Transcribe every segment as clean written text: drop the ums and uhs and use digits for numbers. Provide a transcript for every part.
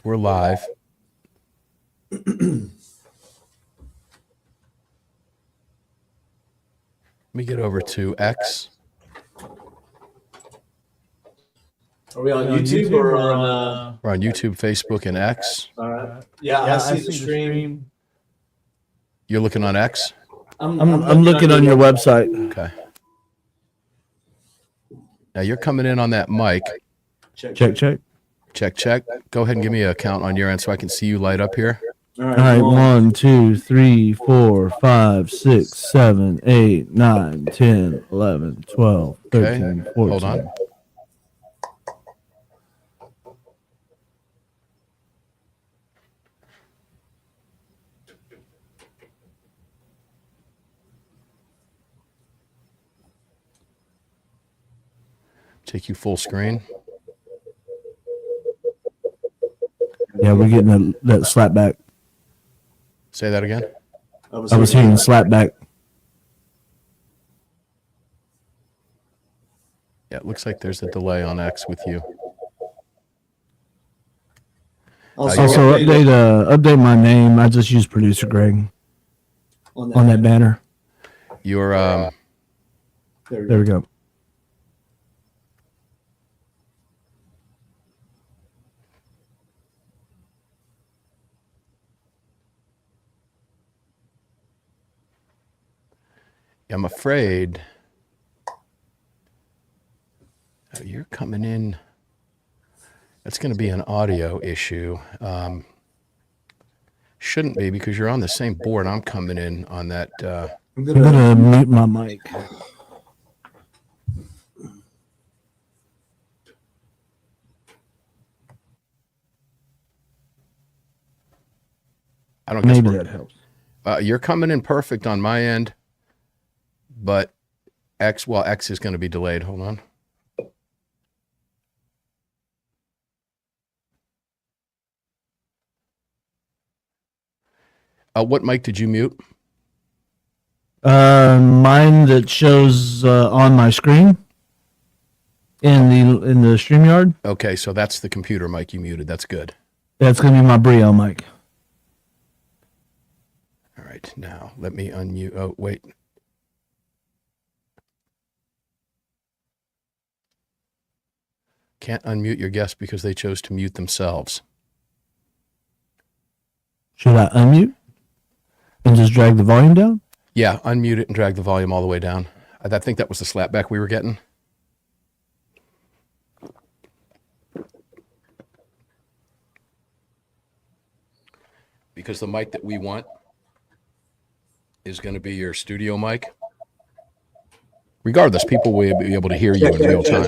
We're live. Let me get over to X. Are we on YouTube or on? We're on YouTube, Facebook, and X. All right. Yeah, I see the stream. You're looking on X? I'm looking on your website. Okay. Now you're coming in on that mic. Check. Check. Go ahead and give me a count on your end so I can see you light up here. All right. 1, 2, 3, 4, 5, 6, 7, 8, 9, 10, 11, 12, 13, 14. Hold on. Take you full screen. Yeah, we're getting that slap back. Say that again. I was hearing slap back. Yeah, it looks like there's a delay on X with you. Also, update my name. I just use producer Greg on that banner. You're There we go. I'm afraid you're coming in. That's going to be an audio issue. Shouldn't be because you're on the same board. I'm coming in on that. I'm gonna mute my mic. I don't. Maybe that helps. You're coming in perfect on my end, but X is going to be delayed. Hold on. What mic did you mute? Mine that shows on my screen in the StreamYard. Okay, so that's the computer mic you muted. That's good. That's gonna be my Brio mic. All right, now let me unmute. Oh, wait. Can't unmute your guest because they chose to mute themselves. Should I unmute and just drag the volume down? Yeah, unmute it and drag the volume all the way down. I think that was the slapback we were getting. Because the mic that we want is going to be your studio mic. Regardless, people will be able to hear you in real time.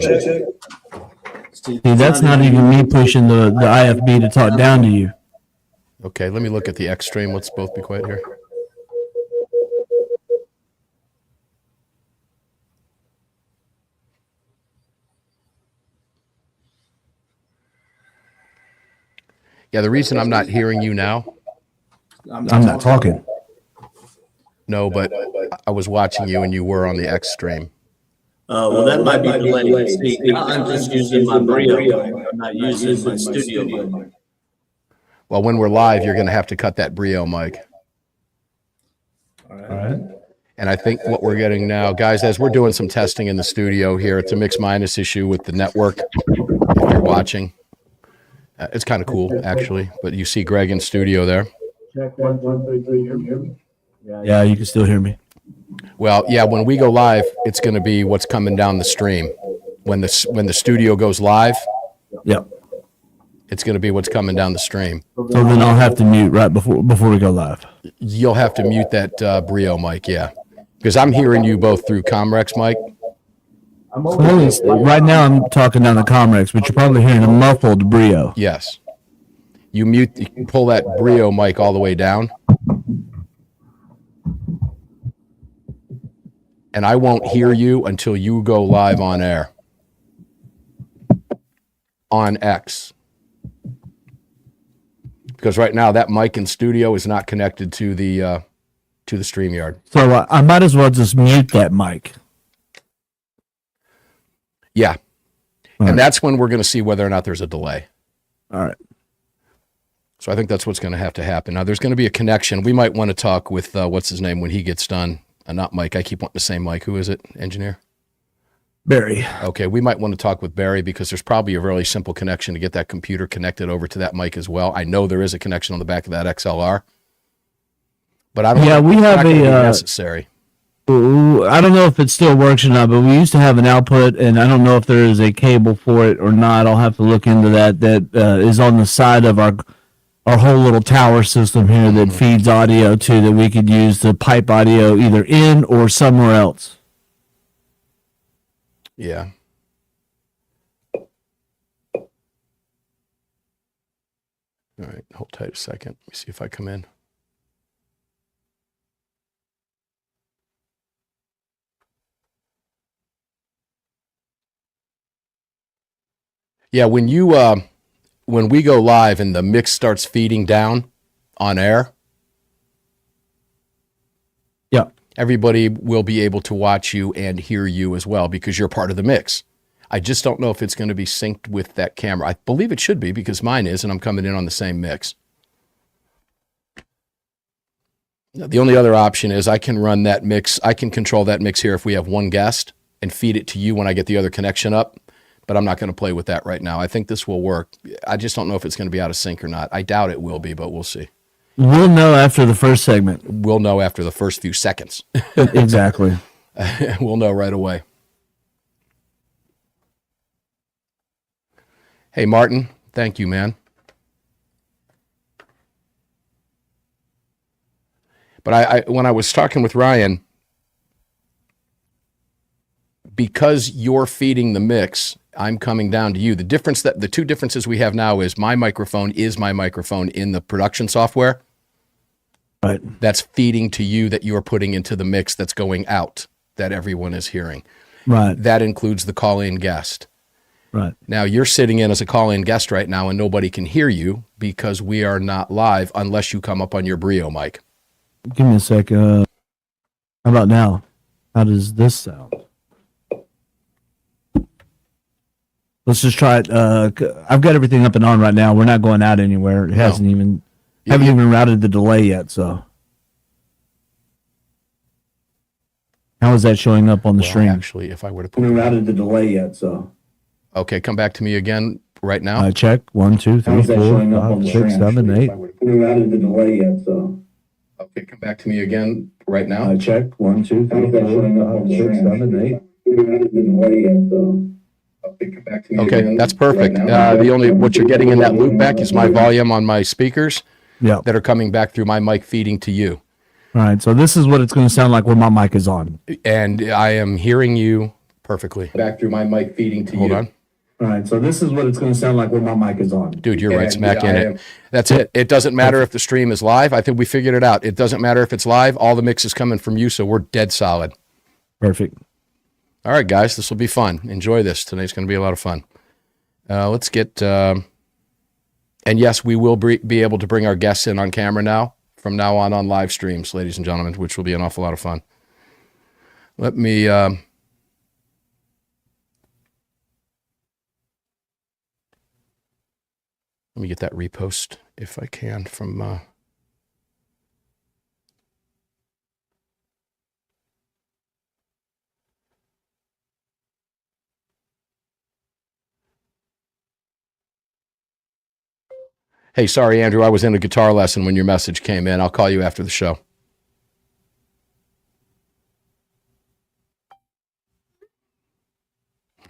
See, that's not even me pushing the IFB to talk down to you. Okay, let me look at the X stream. Let's both be quiet here. Yeah, the reason I'm not hearing you now. I'm not talking. No, but I was watching you and you were on the X stream. Well, that might be delayed. See, I'm just using my Brio mic. I'm not using my studio mic. Well, when we're live, you're going to have to cut that Brio mic. All right. And I think what we're getting now, guys, as we're doing some testing in the studio here, it's a mix-minus issue with the network, if you're watching. It's kind of cool, actually. But you see Greg in studio there. Check 1, 2, 3, 4. Yeah, you can still hear me. Well, yeah, when we go live, it's going to be what's coming down the stream. When the studio goes live, Yep. it's going to be what's coming down the stream. So then I'll have to mute right before we go live. You'll have to mute that Brio mic, yeah. Because I'm hearing you both through Comrex mic. Right now I'm talking down the Comrex, but you're probably hearing a muffled Brio. Yes. You pull that Brio mic all the way down. And I won't hear you until you go live on air. On X. Because right now that mic in studio is not connected to the StreamYard. So I might as well just mute that mic. Yeah. All And right. that's when we're going to see whether or not there's a delay. All right. So I think that's what's going to have to happen. Now, there's going to be a connection. We might want to talk with, what's his name, when he gets done. Not Mike. I keep wanting to say Mike. Who is it? Engineer? Barry. Okay, we might want to talk with Barry because there's probably a really simple connection to get that computer connected over to that mic as well. I know there is a connection on the back of that XLR. But I don't know. We have necessary. I don't know if it still works or not, but we used to have an output, and I don't know if there is a cable for it or not. I'll have to look into that. That is on the side of our whole little tower system here that feeds audio to, that we could use to pipe audio either in or somewhere else. Yeah. All right, hold tight a second. Let me see if I come in. Yeah, when we go live and the mix starts feeding down on air, yeah, everybody will be able to watch you and hear you as well because you're part of the mix. I just don't know if it's going to be synced with that camera. I believe it should be because mine is, and I'm coming in on the same mix. The only other option is I can run that mix. I can control that mix here if we have one guest and feed it to you when I get the other connection up. But I'm not going to play with that right now. I think this will work. I just don't know if it's going to be out of sync or not. I doubt it will be, but we'll see. We'll know after the first segment. We'll know after the first few seconds. Exactly. We'll know right away. Hey, Martin. Thank you, man. But I when I was talking with Ryan, because you're feeding the mix, I'm coming down to you. The two differences we have now is my microphone in the production software. Right. That's feeding to you that you're putting into the mix that's going out that everyone is hearing. Right. That includes the call-in guest. Right. Now you're sitting in as a call-in guest right now and nobody can hear you because we are not live unless you come up on your Brio mic. Give me a sec. How about now? How does this sound? Let's just try it. I've got everything up and on right now. We're not going out anywhere. It hasn't even haven't even routed the delay yet. So how is that showing up on the stream? Actually, if I were to put routed the delay yet. So okay, come back to me again right now. check 1, 2, 3, 4, 5, 6, 7, 8. Routed the delay yet. So okay, come back to me again right now. Check 1, 2, 3, 4, 5, 6, 7, 8. routed the delay yet. So Okay, that's perfect. The only what you're getting in that loop back is my volume on my speakers that are coming back through my mic feeding to you. All right, so this is what it's going to sound like when my mic is on. And I am hearing you perfectly. Back through my mic feeding to you. Hold on. All right, so this is what it's going to sound like when my mic is on. Dude, you're right smack in it. That's it. It doesn't matter if the stream is live. I think we figured it out. It doesn't matter if it's live. All the mix is coming from you, so we're dead solid. Perfect. All right, guys, this will be fun. Enjoy this. Tonight's going to be a lot of fun. Let's get, and yes, we will be able to bring our guests in on camera now, from now on live streams, ladies and gentlemen, which will be an awful lot of fun. Let me get that repost if I can from, Hey, sorry, Andrew, I was in a guitar lesson when your message came in. I'll call you after the show.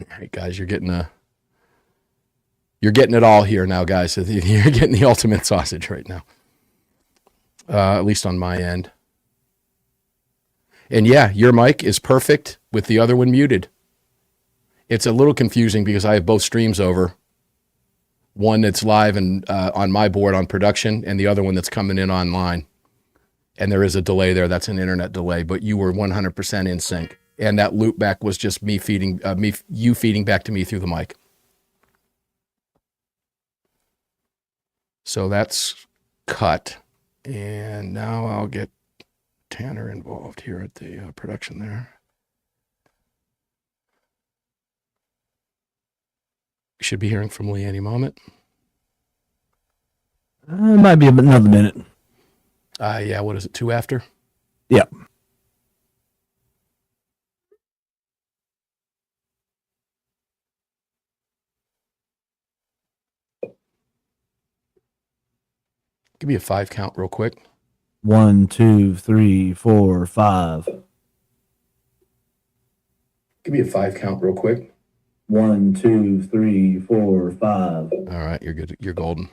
All right, guys, you're getting it all here now, guys. You're getting the ultimate sausage right now, at least on my end. And yeah, your mic is perfect with the other one muted. It's a little confusing because I have both streams over. One that's live and on my board on production, and the other one that's coming in online. And there is a delay there. That's an internet delay, but you were 100% in sync. And that loop back was just me feeding you feeding back to me through the mic. So that's cut. And now I'll get Tanner involved here at the production there. Should be hearing from Lee any moment. It might be another minute. Yeah, what is it, 2 after? Yeah. Give me a 5 count real quick. 1, 2, 3, 4, 5. Give me a 5 count real quick. 1, 2, 3, 4, 5. All right, you're good. You're golden.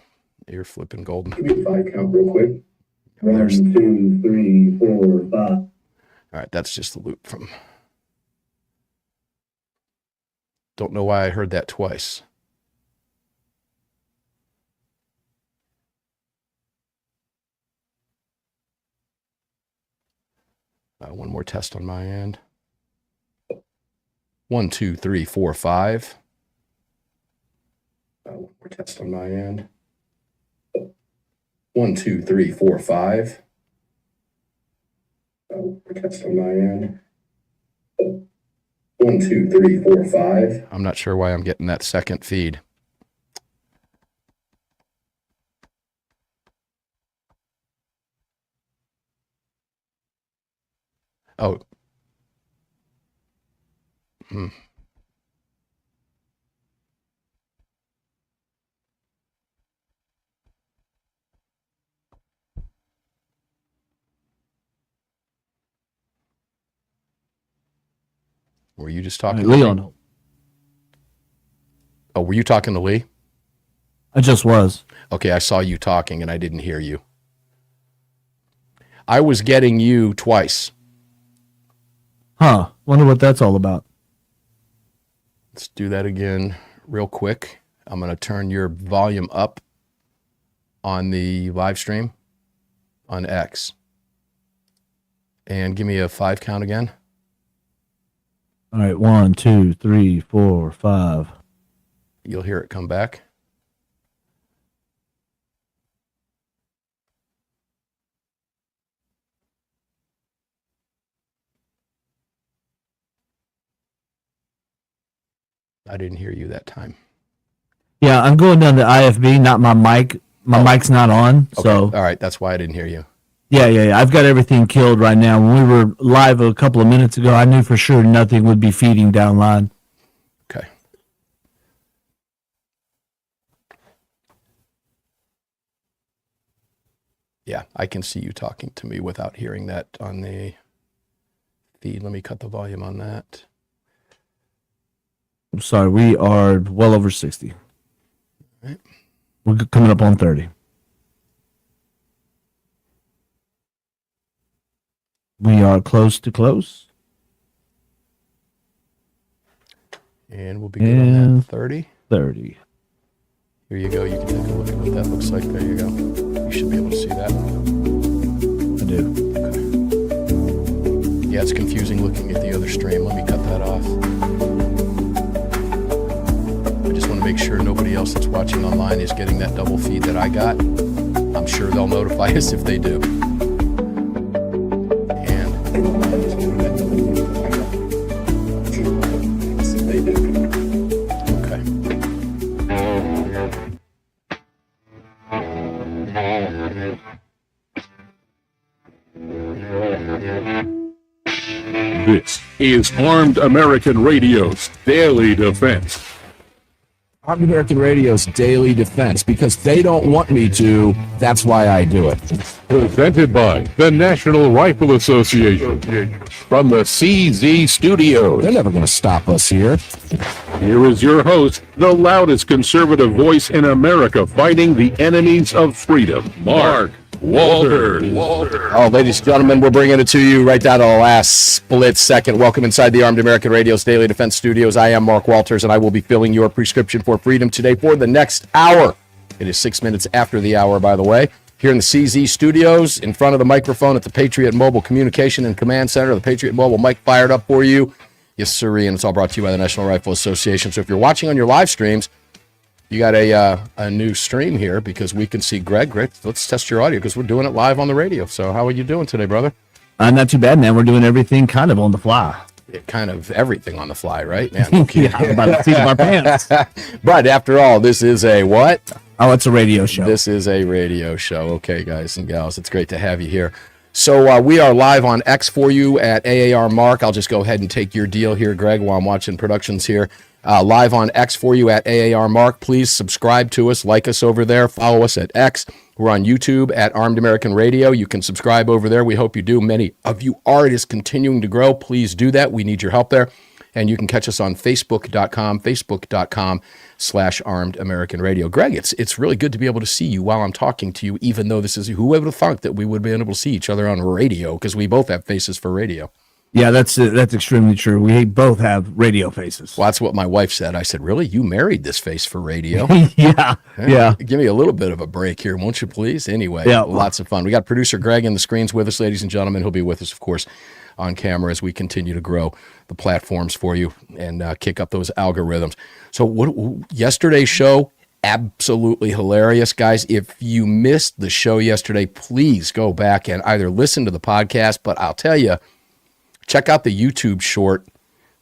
You're flipping golden. Give me a 5 count real quick. 1, There's- 2, 3, 4, 5. All right, that's just the loop from. Don't know why I heard that twice. One more test on my end. 1, 2, 3, 4, 5. One more test on my end. 1, 2, 3, 4, 5. One more test on my end. 1, 2, 3, 4, 5. I'm not sure why I'm getting that second feed. Oh. Were you just talking to Leon. me? Oh, were you talking to Lee? I just was. Okay, I saw you talking and I didn't hear you. I was getting you twice. Huh. Wonder what that's all about. Let's do that again real quick. I'm going to turn your volume up on the live stream on X. And give me a 5 count again. All right. 1, 2, 3, 4, 5. You'll hear it come back. I didn't hear you that time. Yeah, I'm going down to IFB, not my mic. My mic's not on. Okay. So, All right. That's why I didn't hear you. yeah. I've got everything killed right now. When we were live a couple of minutes ago, I knew for sure nothing would be feeding down line. Okay. Yeah, I can see you talking to me without hearing that on the feed. Let me cut the volume on that. I'm sorry. We are well over 60. Right. We're coming up on 30. We are close to close. And we'll be good on that. 30. 30. Here you go. You can take a look at what that looks like. There you go. You should be able to see that. I do. Okay. Yeah, it's confusing looking at the other stream. Let me cut that off. I just want to make sure nobody else that's watching online is getting that double feed that I got. I'm sure they'll notify us if they do. This is Armed American Radio's Daily Defense. Armed American Radio's Daily Defense, because they don't want me to, that's why I do it. Presented by the National Rifle Association. From the CZ Studios, They're never going to stop us here. here is your host, the loudest conservative voice in America fighting the enemies of freedom, Mark Walters. Oh, ladies and gentlemen, we're bringing it to you right down to the last split second. Welcome inside the Armed American Radio's Daily Defense Studios. I am Mark Walters, and I will be filling your prescription for freedom today for the next hour. It is 6 minutes after the hour, by the way. Here in the CZ Studios, in front of the microphone at the Patriot Mobile Communication and Command Center, the Patriot Mobile mic fired up for you. Yes, sirree, and it's all brought to you by the National Rifle Association. So if you're watching on your live streams, you got a new stream here because we can see Greg. Greg, let's test your audio because we're doing it live on the radio. So how are you doing today, brother? Not too bad, man. We're doing everything kind of on the fly. Kind of everything on the fly, right, man? Yeah, I'm about to seat of our pants. But after all, this is a what? Oh, it's a radio show. This is a radio show. Okay, guys and gals, it's great to have you here. So we are live on X for you at AAR Mark. I'll just go ahead and take your deal here, Greg, while I'm watching productions here. Live on X for you at AAR Mark. Please subscribe to us, like us over there, follow us at X. We're on YouTube at Armed American Radio. You can subscribe over there. We hope you do. Many of you are. It is continuing to grow. Please do that. We need your help there. And you can catch us on Facebook.com/Armed American Radio. Greg, it's really good to be able to see you while I'm talking to you, even though this is, who would have thought that we would have been able to see each other on radio, because we both have faces for radio. Yeah, that's extremely true. We both have radio faces. Well, that's what my wife said. I said, really? You married this face for radio? Yeah. Give me a little bit of a break here, won't you, please? Anyway, Yeah. Lots of fun. We got producer Greg in the screens with us, ladies and gentlemen. He'll be with us, of course, on camera as we continue to grow the platforms for you and kick up those algorithms. So yesterday's show, absolutely hilarious. Guys, if you missed the show yesterday, please go back and either listen to the podcast, but I'll tell you, check out the YouTube short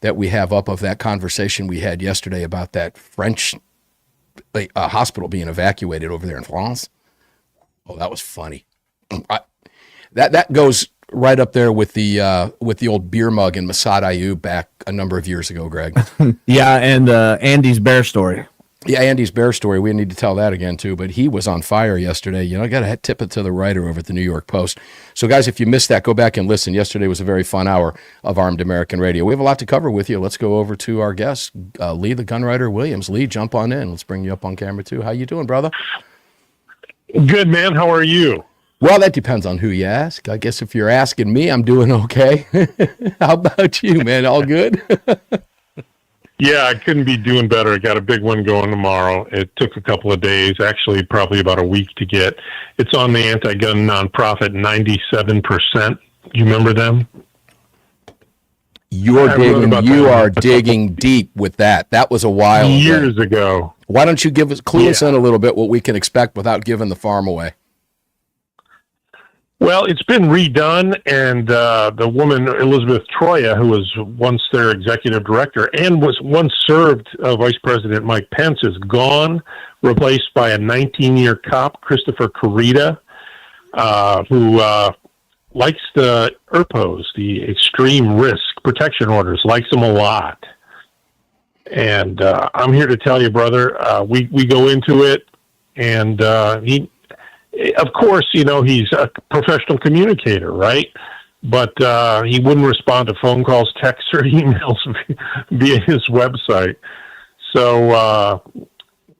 that we have up of that conversation we had yesterday about that French hospital being evacuated over there in France. Oh, that was funny. That goes right up there with the old beer mug in Masad Ayub back a number of years ago, Greg. Yeah, and Andy's bear story. Yeah, Andy's bear story. We need to tell that again, too. But he was on fire yesterday. You know, I got to tip it to the writer over at the New York Post. So, guys, if you missed that, go back and listen. Yesterday was a very fun hour of Armed American Radio. We have a lot to cover with you. Let's go over to our guest, Lee, the gunwriter Williams. Lee, jump on in. Let's bring you up on camera, too. How you doing, brother? Good, man. How are you? Well, that depends on who you ask. I guess if you're asking me, I'm doing okay. How about you, man? All good? Yeah, I couldn't be doing better. I got a big one going tomorrow. It took a couple of days, actually probably about a week to get. It's on the anti-gun nonprofit 97%. You remember them? You are digging deep with that. That was a while years ago. Why don't you clue us in a little bit what we can expect without giving the farm away? Well, it's been redone, and the woman, Elizabeth Troya, who was once their executive director and was once served Vice President Mike Pence, is gone, replaced by a 19-year cop, Christopher Carita, who likes the ERPOs, the extreme risk protection orders, likes them a lot. And I'm here to tell you, brother, we go into it, and he... Of course, you know, he's a professional communicator, right? But he wouldn't respond to phone calls, texts, or emails via his website. So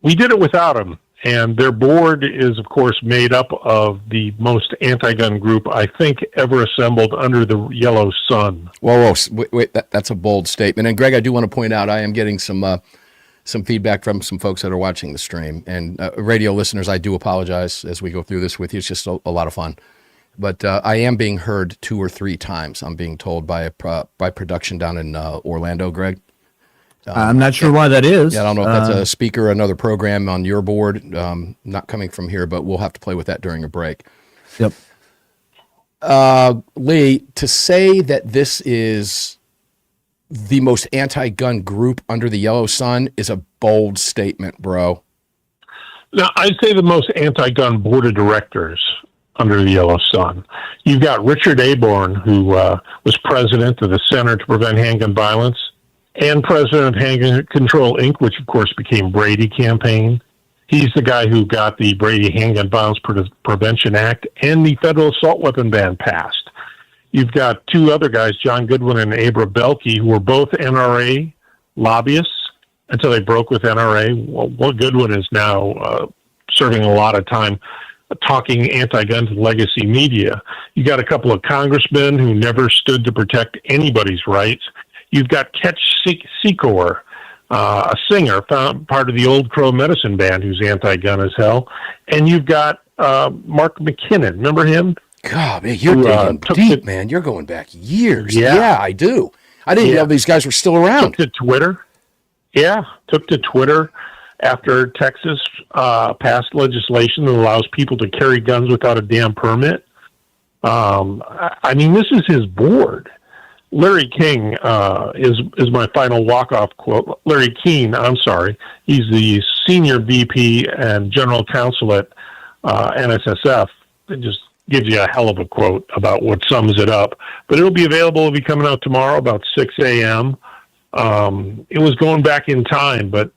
we did it without him. And their board is, of course, made up of the most anti-gun group, I think, ever assembled under the yellow sun. Whoa, wait, that's a bold statement. And, Greg, I do want to point out I am getting some feedback from some folks that are watching the stream. And radio listeners, I do apologize as we go through this with you. It's just a lot of fun. But I am being heard 2 or 3 times, I'm being told, by production down in Orlando, Greg. I'm not sure why that is. Yeah, I don't know if that's a speaker, another program on your board, not coming from here, but we'll have to play with that during a break. Yep. Lee, to say that this is the most anti-gun group under the yellow sun is a bold statement, bro. Now, I'd say the most anti-gun board of directors under the yellow sun. You've got Richard Aborn, who was president of the Center to Prevent Handgun Violence and president of Handgun Control, Inc., which, of course, became Brady Campaign. He's the guy who got the Brady Handgun Violence Prevention Act and the federal assault weapon ban passed. You've got 2 other guys, John Goodwin and Abra Belke, who were both NRA lobbyists until they broke with NRA. Well, Goodwin is now serving a lot of time talking anti-gun to legacy media. You got a couple of congressmen who never stood to protect anybody's rights. You've got Ketch Secor, a singer, part of the Old Crow Medicine Band, who's anti-gun as hell. And you've got Mark McKinnon. Remember him? God, man, you're digging deep, man. You're going back years. Yeah, I do. I didn't know these guys were still around. Took to Twitter. Yeah, took to Twitter after Texas passed legislation that allows people to carry guns without a damn permit. I mean, this is his board. Larry King is my final walk-off quote. Larry Keene, I'm sorry. He's the senior VP and general counsel at NSSF. It just gives you a hell of a quote about what sums it up. But it'll be available. It'll be coming out tomorrow about 6 a.m. It was going back in time, but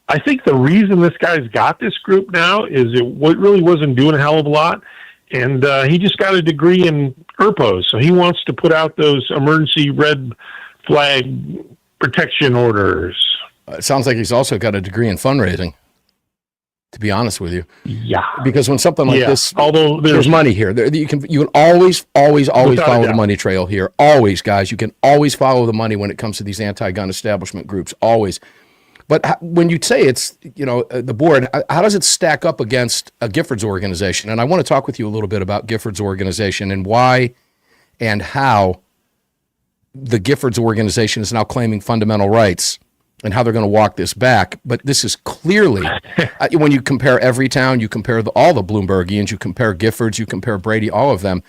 I think the reason this guy's got this group now is it really wasn't doing a hell of a lot. And he just got a degree in ERPOs, so he wants to put out those emergency red flag protection orders. It sounds like he's also got a degree in fundraising, to be honest with you. Yeah. Because when something like this, although there's money here. You can always follow the money trail here. Always, guys. You can always follow the money when it comes to these anti-gun establishment groups. Always. But when you say it's, the board, how does it stack up against a Giffords organization? And I want to talk with you a little bit about Giffords organization and why and how the Giffords organization is now claiming fundamental rights and how they're going to walk this back. But this is clearly, when you compare Everytown, you compare all the Bloombergians, you compare Giffords, you compare Brady, all of them,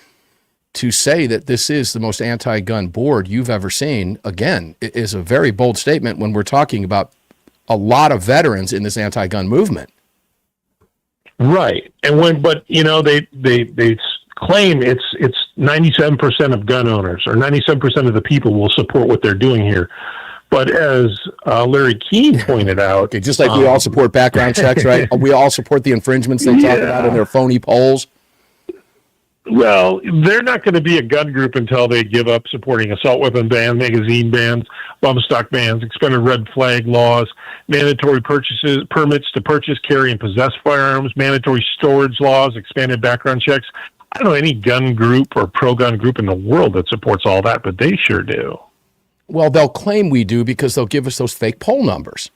to say that this is the most anti-gun board you've ever seen, again, is a very bold statement when we're talking about a lot of veterans in this anti-gun movement. Right. And they claim it's 97% of gun owners or 97% of the people will support what they're doing here. But as Larry Keene pointed out, okay, just like we all support background checks, right? We all support the infringements they talk about in their phony polls. Well, they're not going to be a gun group until they give up supporting assault weapon bans, magazine bans, bump stock bans, expanded red flag laws, mandatory permits to purchase, carry, and possess firearms, mandatory storage laws, expanded background checks. I don't know any gun group or pro-gun group in the world that supports all that, but they sure do. Well, they'll claim we do because they'll give us those fake poll numbers.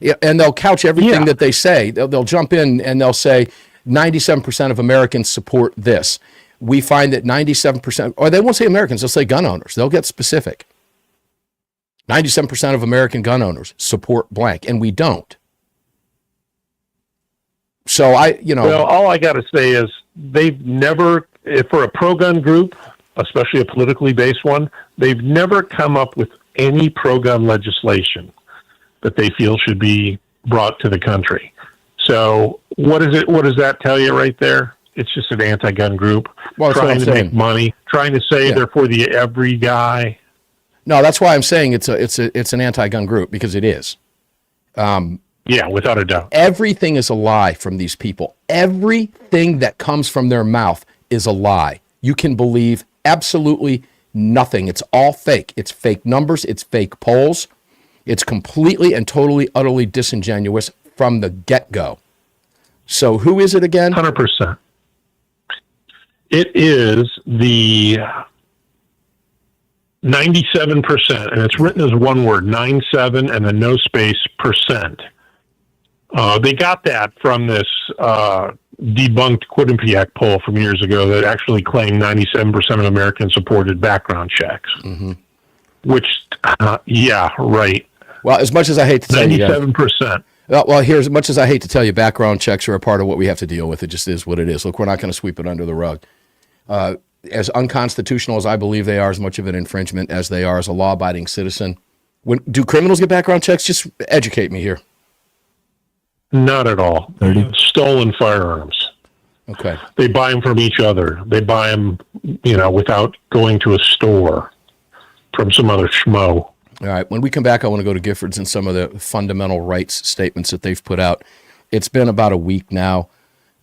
Yeah, and they'll couch everything that they say. They'll jump in and they'll say 97% of Americans support this. We find that 97%, or they won't say Americans, they'll say gun owners. They'll get specific. 97% of American gun owners support blank, and we don't. So Well, all I got to say is they've never, for a pro-gun group, especially a politically based one, they've never come up with any pro-gun legislation that they feel should be brought to the country. So what is it? What does that tell you right there? It's just an anti-gun group trying to make money, trying to say they're for the every guy. No, that's why I'm saying it's an anti-gun group, because it is. Yeah, without a doubt. Everything is a lie from these people. Everything that comes from their mouth is a lie. You can believe absolutely nothing. It's all fake. It's fake numbers. It's fake polls. It's completely and totally, utterly disingenuous from the get-go. So who is it again? 100%. It is the 97%, and it's written as one word, 97 and then no space percent. They got that from this debunked Quinnipiac poll from years ago that actually claimed 97% of Americans supported background checks. Mm-hmm. Which, yeah, right. Well, as much as I hate to tell you, 97%. Well, here's as much as I hate to tell you, background checks are a part of what we have to deal with. It just is what it is. Look, we're not going to sweep it under the rug. As unconstitutional as I believe they are, as much of an infringement as they are as a law-abiding citizen. Do criminals get background checks? Just educate me here. Not at all. 30. Stolen firearms. Okay. They buy them from each other. They buy them, without going to a store from some other schmo. All right. When we come back, I want to go to Giffords and some of the fundamental rights statements that they've put out. It's been about a week now,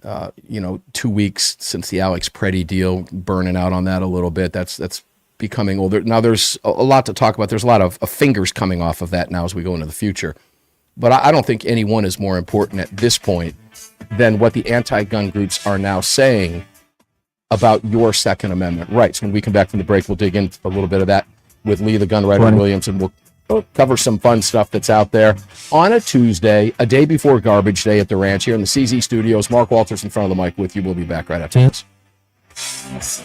2 weeks since the Alex Preddy deal, burning out on that a little bit. That's becoming older. Now, there's a lot to talk about. There's a lot of fingers coming off of that now as we go into the future. But I don't think any one is more important at this point than what the anti-gun groups are now saying about your Second Amendment rights. When we come back from the break, we'll dig into a little bit of that with Lee, the gun writer Williams, and we'll cover some fun stuff that's out there on a Tuesday, a day before Garbage Day at the ranch here in the CZ studios. Mark Walters in front of the mic with you. We'll be back right after this.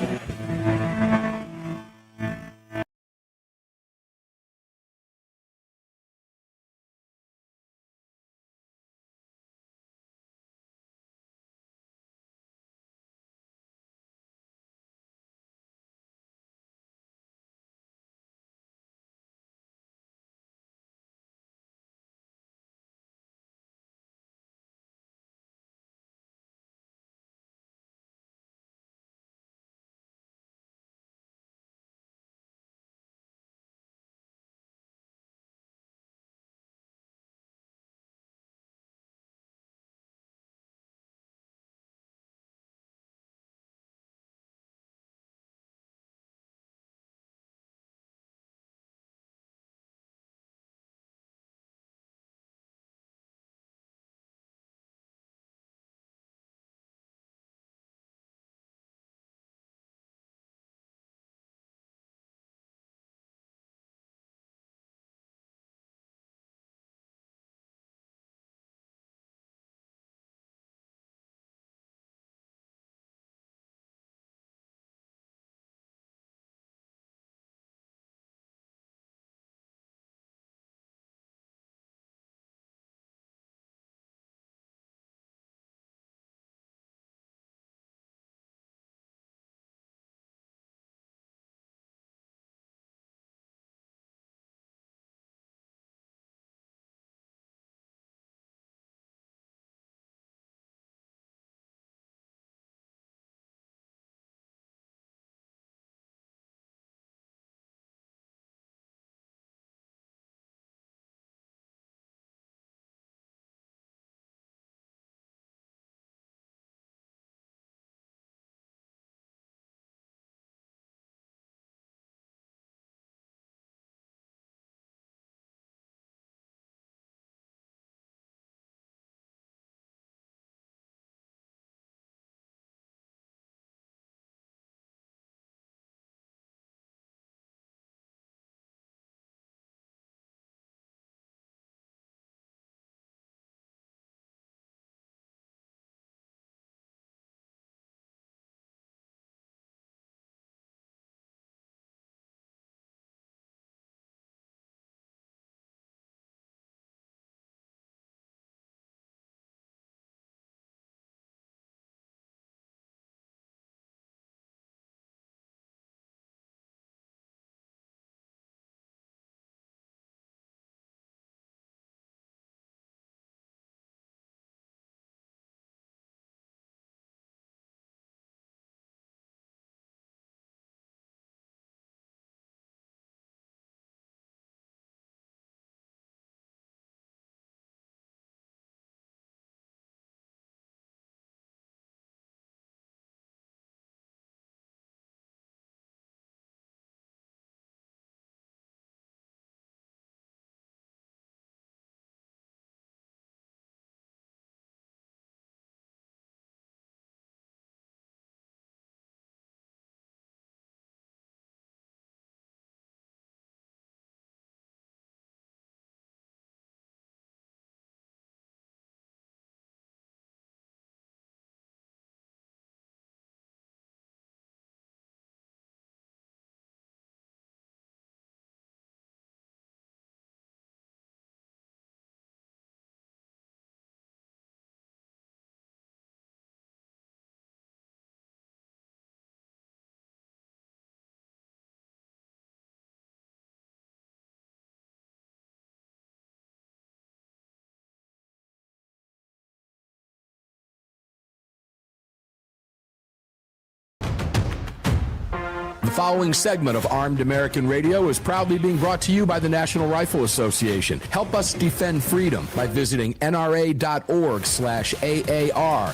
following segment of Armed American Radio is proudly being brought to you by the National Rifle Association. Help us defend freedom by visiting nra.org/AAR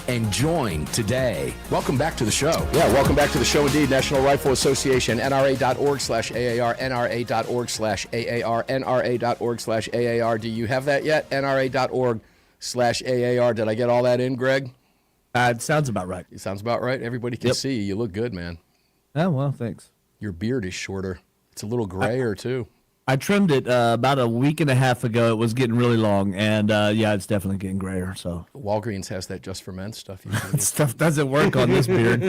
and join today. Welcome back to the show. Yeah, welcome back to the show indeed. National Rifle Association, NRA.org/AAR, NRA.org/AAR, NRA.org/AAR. Do you have that yet? NRA.org/AAR. Did I get all that in, Greg? It sounds about right. It sounds about right. Everybody can see you. You look good, man. Oh, well, thanks. Your beard is shorter. It's a little grayer, too. I trimmed it about a week and a half ago. It was getting really long, and yeah, it's definitely getting grayer. So Walgreens has that Just for Men stuff. Usually. stuff doesn't work on this beard.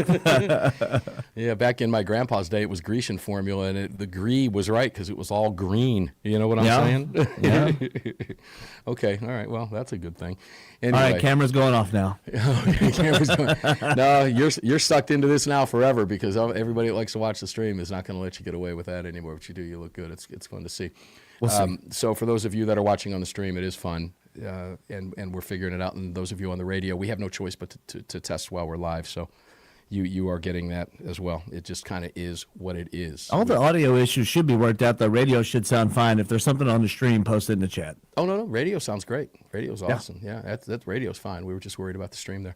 Yeah, back in my grandpa's day, it was Grecian formula, and the gree was right because it was all green. You know what I'm saying? Yeah. Okay, all right. Well, that's a good thing. Anyway. All right, camera's going off now. Okay, camera's going. No, you're sucked into this now forever because everybody that likes to watch the stream is not going to let you get away with that anymore. But you do, you look good. It's fun to see. We'll see. So for those of you that are watching on the stream, it is fun, and we're figuring it out. And those of you on the radio, we have no choice but to test while we're live. So you are getting that as well. It just kind of is what it is. All the audio issues should be worked out. The radio should sound fine. If there's something on the stream, post it in the chat. Oh, no, radio sounds great. Radio's awesome. Yeah, that radio's fine. We were just worried about the stream there.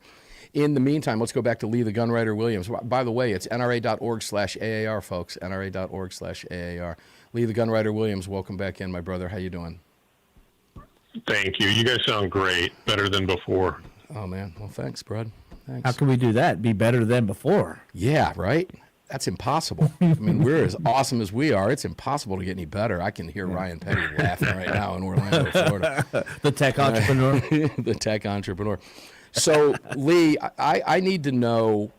In the meantime, let's go back to Lee the Gunwriter Williams. By the way, it's NRA.org/AAR, folks. NRA.org/AAR. Lee the Gunwriter Williams, welcome back in, my brother. How you doing? Thank you. You guys sound great. Better than before. Oh, man. Well, thanks, bud. Thanks. How can we do that? Be better than before? Yeah, right? That's impossible. I mean, we're as awesome as we are. It's impossible to get any better. I can hear Ryan Petty laughing right now in Orlando, Florida. The tech entrepreneur. The tech entrepreneur. So, Lee, I need to know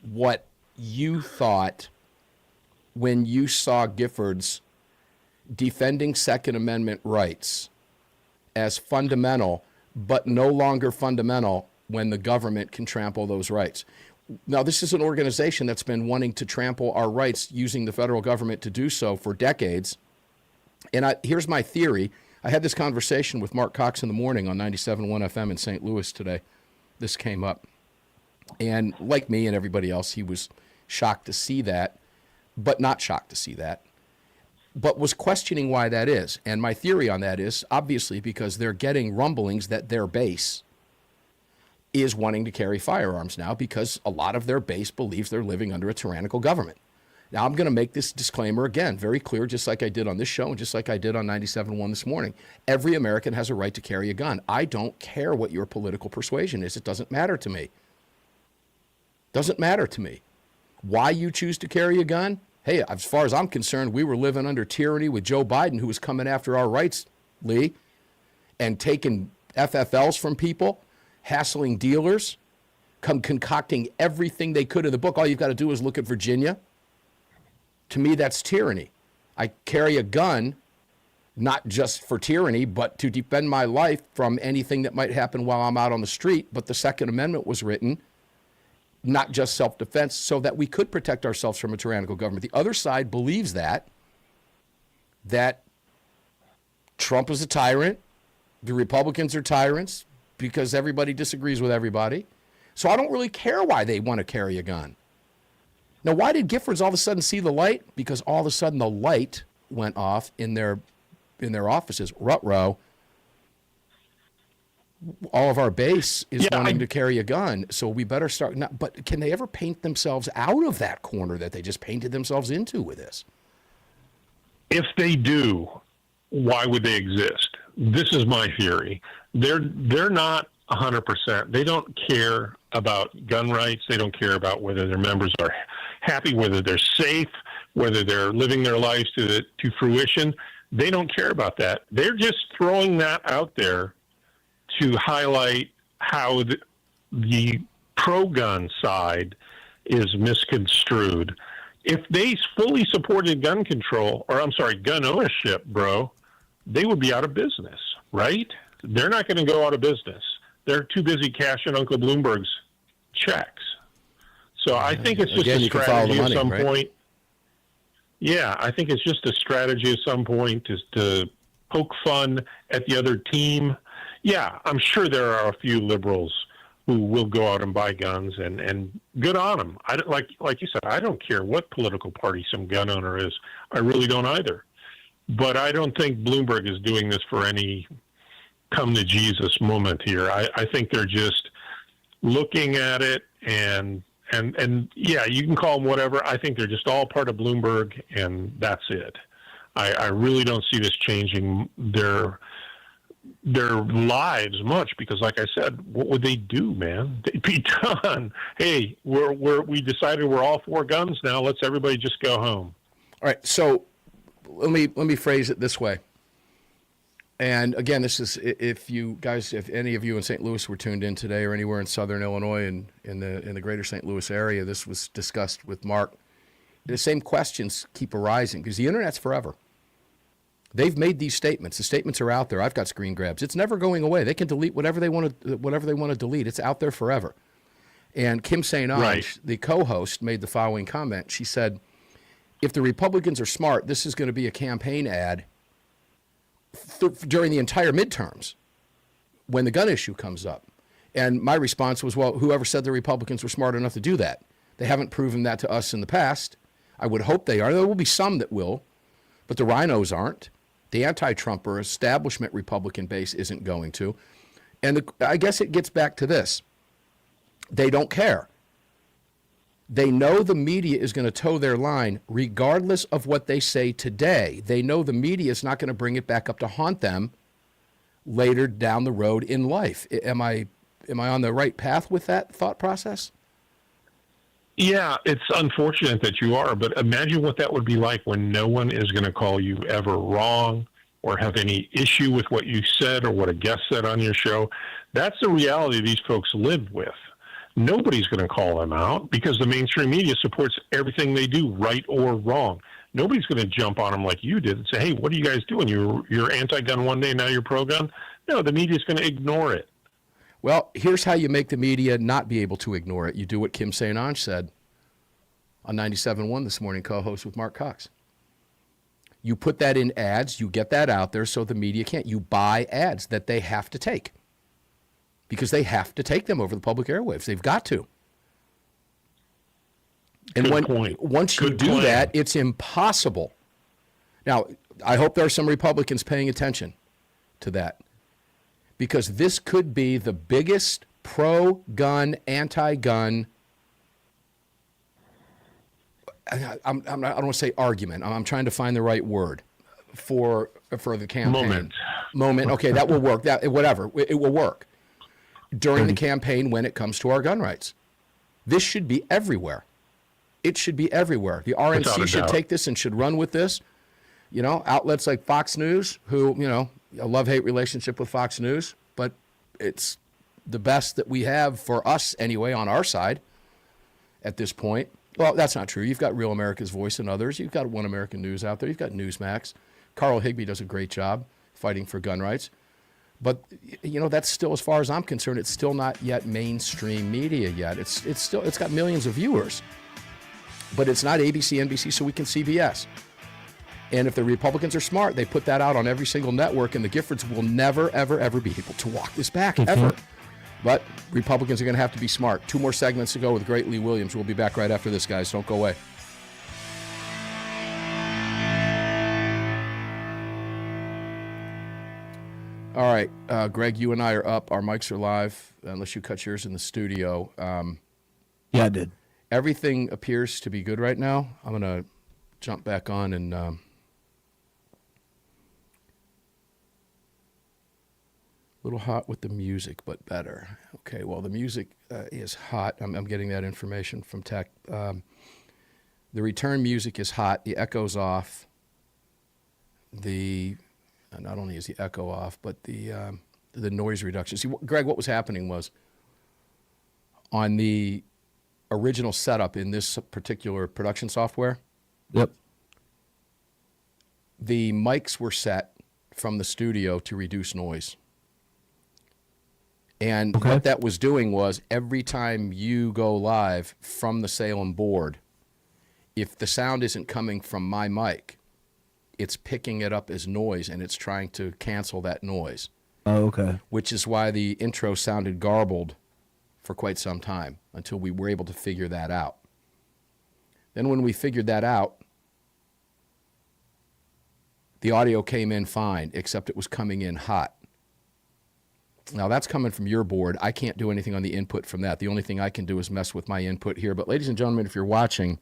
what you thought when you saw Giffords defending Second Amendment rights as fundamental, but no longer fundamental when the government can trample those rights. Now, this is an organization that's been wanting to trample our rights using the federal government to do so for decades. And here's my theory. I had this conversation with Mark Cox in the morning on 97.1 FM in St. Louis today. This came up. And like me and everybody else, he was shocked to see that, but not shocked to see that, but was questioning why that is. And my theory on that is obviously because they're getting rumblings that their base is wanting to carry firearms now because a lot of their base believes they're living under a tyrannical government. Now, I'm going to make this disclaimer again, very clear, just like I did on this show and just like I did on 97.1 this morning. Every American has a right to carry a gun. I don't care what your political persuasion is. It doesn't matter to me. Doesn't matter to me. Why you choose to carry a gun? Hey, as far as I'm concerned, we were living under tyranny with Joe Biden, who was coming after our rights, Lee, and taking FFLs from people, hassling dealers, concocting everything they could in the book. All you've got to do is look at Virginia. To me, that's tyranny. I carry a gun, not just for tyranny, but to defend my life from anything that might happen while I'm out on the street. But the Second Amendment was written, not just self-defense, so that we could protect ourselves from a tyrannical government. The other side believes that Trump is a tyrant, the Republicans are tyrants, because everybody disagrees with everybody. So I don't really care why they want to carry a gun. Now, why did Giffords all of a sudden see the light? Because all of a sudden the light went off in their offices. Ruh-roh. All of our base is wanting to carry a gun, so we better start. But can they ever paint themselves out of that corner that they just painted themselves into with this? If they do, why would they exist? This is my theory. They're not 100%. They don't care about gun rights. They don't care about whether their members are happy, whether they're safe, whether they're living their lives to fruition. They don't care about that. They're just throwing that out there to highlight how the pro-gun side is misconstrued. If they fully supported gun control, gun ownership, bro, they would be out of business, right? They're not going to go out of business. They're too busy cashing Uncle Bloomberg's checks. So I think it's just a strategy at some point. Yeah, I think it's just a strategy at some point to poke fun at the other team. Yeah, I'm sure there are a few liberals who will go out and buy guns, and good on them. I don't, like you said, I don't care what political party some gun owner is. I really don't either. But I don't think Bloomberg is doing this for any come to Jesus moment here. I think they're just looking at it and yeah, you can call them whatever. I think they're just all part of Bloomberg, and that's it. I really don't see this changing their lives much, because like I said, what would they do, man? They'd be done. Hey, we decided we're all for guns now. Let's everybody just go home. All right, so let me phrase it this way. And again, this is, if any of you in St. Louis were tuned in today, or anywhere in Southern Illinois and in the greater St. Louis area, this was discussed with Mark. The same questions keep arising because the internet's forever. They've made these statements. The statements are out there. I've got screen grabs. It's never going away. They can delete whatever they want to delete. It's out there forever. And Kim St. Ange, Right. the co-host, made the following comment. She said, if the Republicans are smart, this is going to be a campaign ad during the entire midterms when the gun issue comes up. And my response was, well, whoever said the Republicans were smart enough to do that? They haven't proven that to us in the past. I would hope they are. There will be some that will, but the rhinos aren't. The anti-Trump or establishment Republican base isn't going to. And I guess it gets back to this. They don't care. They know the media is going to toe their line regardless of what they say today. They know the media is not going to bring it back up to haunt them later down the road in life. Am I on the right path with that thought process? Yeah, it's unfortunate that you are, but imagine what that would be like when no one is going to call you ever wrong or have any issue with what you said or what a guest said on your show. That's the reality these folks live with. Nobody's going to call them out because the mainstream media supports everything they do, right or wrong. Nobody's going to jump on them like you did and say, hey, what are you guys doing? You're anti-gun one day, now you're pro-gun? No, the media's going to ignore it. Well, here's how you make the media not be able to ignore it. You do what Kim St. Ange said on 97.1 this morning, co-host with Mark Cox. You put that in ads, you get that out there so the media can't. You buy ads that they have to take because they have to take them over the public airwaves. They've got to. And once you do that, it's impossible. Now, I hope there are some Republicans paying attention to that, because this could be the biggest pro-gun, anti-gun, I don't want to say argument. I'm trying to find the right word for the campaign. Moment. Okay, that will work. Whatever. It will work during the campaign when it comes to our gun rights. This should be everywhere. It should be everywhere. The RNC should take this and should run with this. You know, outlets like Fox News, who, you know, a love-hate relationship with Fox News, but it's the best that we have for us anyway on our side at this point. Well, that's not true. You've got Real America's Voice and others. You've got One American News out there. You've got Newsmax. Carl Higbee does a great job fighting for gun rights. But, you know, that's still, as far as I'm concerned, it's still not yet mainstream media yet. It's got millions of viewers. But it's not ABC, NBC, so we can CBS. And if the Republicans are smart, they put that out on every single network, and the Giffords will never, ever, ever be able to walk this back, ever. But Republicans are going to have to be smart. 2 more segments to go with Great Lee Williams. We'll be back right after this, guys. Don't go away. All right, Greg, you and I are up. Our mics are live, unless you cut yours in the studio. Yeah, I did. Everything appears to be good right now. I'm going to jump back on and little hot with the music, but better. Okay, well, the music is hot. I'm getting that information from tech. The return music is hot. The echo's off. Not only is the echo off, but the noise reduction. See, Greg, what was happening was on the original setup in this particular production software, Yep. the mics were set from the studio to reduce noise. And what that was doing was every time you go live from the Salem board, if the sound isn't coming from my mic, it's picking it up as noise and it's trying to cancel that noise. Oh, okay. Which is why the intro sounded garbled for quite some time until we were able to figure that out. Then when we figured that out, the audio came in fine, except it was coming in hot. Now, that's coming from your board. I can't do anything on the input from that. The only thing I can do is mess with my input here. But ladies and gentlemen, if you're watching,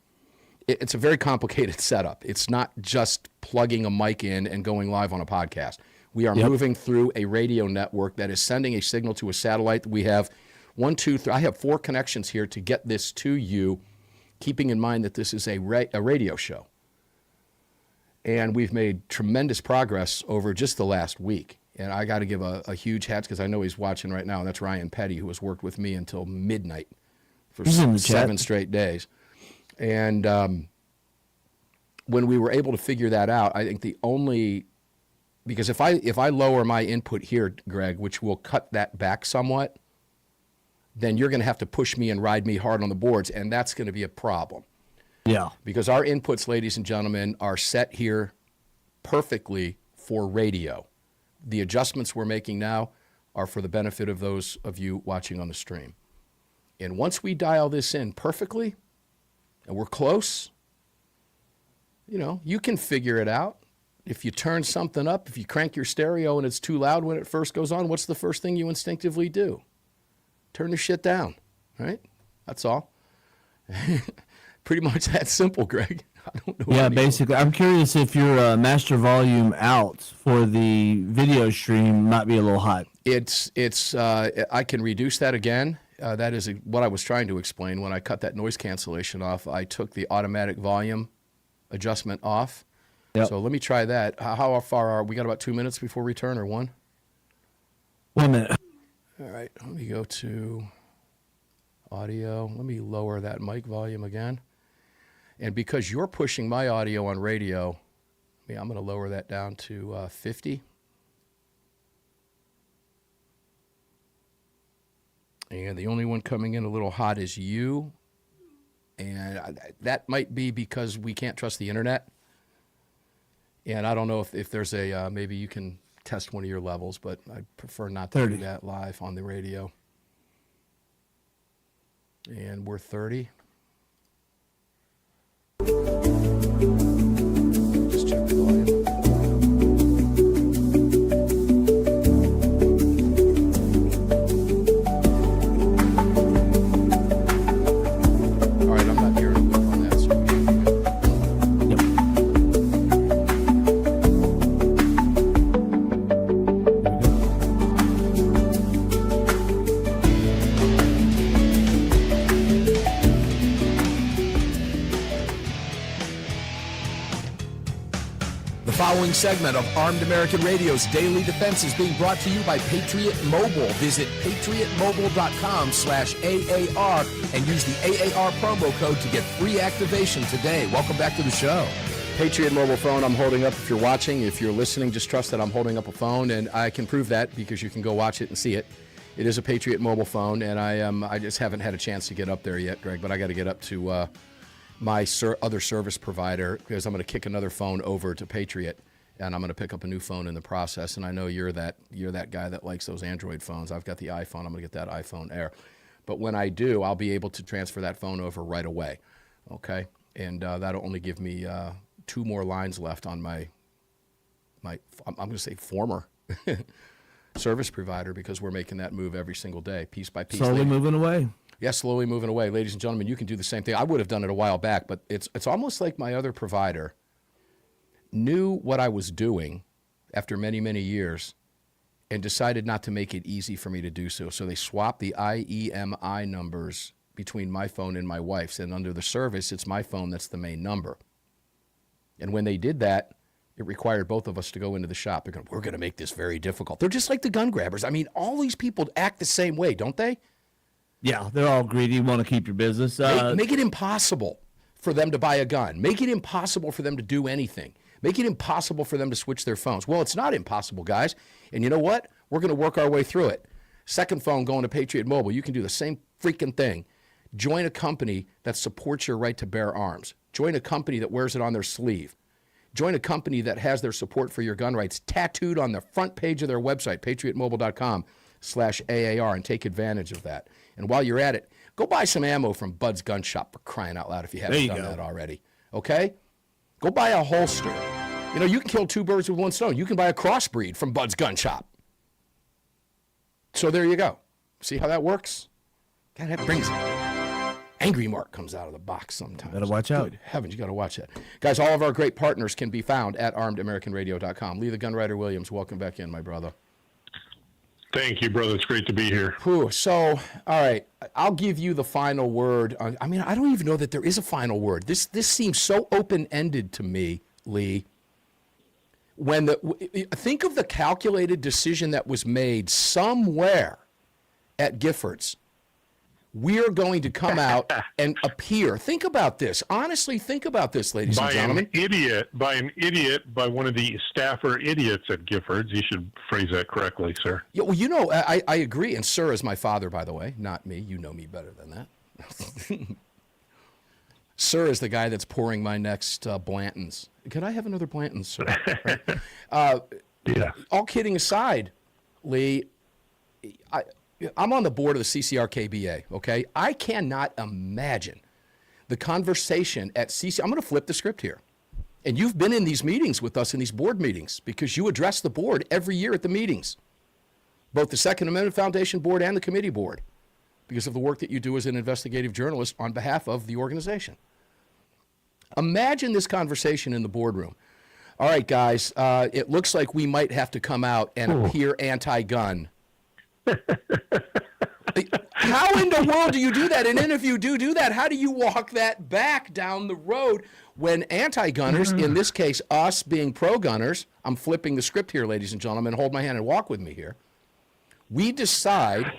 it's a very complicated setup. It's not just plugging a mic in and going live on a podcast. We are moving through a radio network that is sending a signal to a satellite. We have 1, 2, 3. I have 4 connections here to get this to you, keeping in mind that this is a radio show. And we've made tremendous progress over just the last week. And I got to give a huge hat, because I know he's watching right now. And that's Ryan Petty, who has worked with me until midnight for 7 straight days. And when we were able to figure that out, I think because if I lower my input here, Greg, which will cut that back somewhat, then you're going to have to push me and ride me hard on the boards, and that's going to be a problem. Yeah. Because our inputs, ladies and gentlemen, are set here perfectly for radio. The adjustments we're making now are for the benefit of those of you watching on the stream. And once we dial this in perfectly, and we're close, you can figure it out. If you turn something up, if you crank your stereo and it's too loud when it first goes on, what's the first thing you instinctively do? Turn the shit down, right? That's all. Pretty much that simple, Greg. I don't know. Yeah, basically. I'm curious if your master volume out for the video stream might be a little hot. It's. I can reduce that again. That is what I was trying to explain. When I cut that noise cancellation off, I took the automatic volume adjustment off. Yep. So let me try that. How far are we? Got about 2 minutes before return, or 1? 1 minute. All right. Let me go to audio. Let me lower that mic volume again. And because you're pushing my audio on radio, I'm going to lower that down to 50. And the only one coming in a little hot is you. And that might be because we can't trust the internet. And I don't know if there's maybe you can test one of your levels, but I prefer not to do that live on the radio. And we're 30. Just check the volume. All right, I'm not hearing a whip on that, so we should be good. The following segment of Armed American Radio's Daily Defense is being brought to you by Patriot Mobile. Visit patriotmobile.com/AAR and use the AAR promo code to get free activation today. Welcome back to the show. Patriot mobile phone I'm holding up. If you're watching, if you're listening, just trust that I'm holding up a phone, and I can prove that because you can go watch it and see it. It is a Patriot mobile phone, and I just haven't had a chance to get up there yet, Greg, but I got to get up to my other service provider, because I'm going to kick another phone over to Patriot, and I'm going to pick up a new phone in the process. And I know you're that guy that likes those Android phones. I've got the iPhone. I'm going to get that iPhone Air. But when I do, I'll be able to transfer that phone over right away. Okay, and that'll only give me 2 more lines left on my I'm going to say former service provider, because we're making that move every single day, piece by piece. Slowly moving away. Yeah, slowly moving away. Ladies and gentlemen, you can do the same thing. I would have done it a while back, but it's almost like my other provider knew what I was doing after many, many years and decided not to make it easy for me to do so. So they swapped the IEMI numbers between my phone and my wife's, and under the service, it's my phone that's the main number. And when they did that, it required both of us to go into the shop. They're going, we're going to make this very difficult. They're just like the gun grabbers. I mean, all these people act the same way, don't they? Yeah, they're all greedy, want to keep your business. Make it impossible for them to buy a gun. Make it impossible for them to do anything. Make it impossible for them to switch their phones. Well, it's not impossible, guys. And you know what? We're going to work our way through it. Second phone going to Patriot Mobile. You can do the same freaking thing. Join a company that supports your right to bear arms. Join a company that wears it on their sleeve. Join a company that has their support for your gun rights tattooed on the front page of their website, patriotmobile.com. AAR and take advantage of that. And while you're at it, go buy some ammo from Bud's Gun Shop, for crying out loud, if you haven't done that already. Okay? Go buy a holster. You know, you can kill two birds with one stone. You can buy a crossbreed from Bud's Gun Shop. So there you go. See how that works? God, that brings Angry Mark comes out of the box sometimes. Better watch out. Good heavens, you got to watch that. Guys, all of our great partners can be found at armedamericanradio.com. Lee the Gunwriter Williams, welcome back in, my brother. Thank you, brother. It's great to be here. Whew. So, all right, I'll give you the final word. I mean, I don't even know that there is a final word. This seems so open-ended to me, Lee. Think of the calculated decision that was made somewhere at Giffords. We're going to come out and appear. Think about this. Honestly, think about this, ladies and gentlemen. By one of the staffer idiots at Giffords. You should phrase that correctly, sir. Yeah, well, you know, I agree. And sir is my father, by the way, not me. You know me better than that. Sir is the guy that's pouring my next Blanton's. Could I have another Blanton's, sir? Right? Yeah. All kidding aside, Lee, I'm on the board of the CCRKBA, okay? I cannot imagine the conversation at CC. I'm going to flip the script here. And you've been in these meetings with us in these board meetings because you address the board every year at the meetings, both the Second Amendment Foundation board and the committee board, because of the work that you do as an investigative journalist on behalf of the organization. Imagine this conversation in the boardroom. All right, guys, it looks like we might have to come out and appear anti-gun. How in the world do you do that? And then if you do that, how do you walk that back down the road when anti-gunners, in this case us being pro-gunners, I'm flipping the script here, ladies and gentlemen, hold my hand and walk with me here. We decide,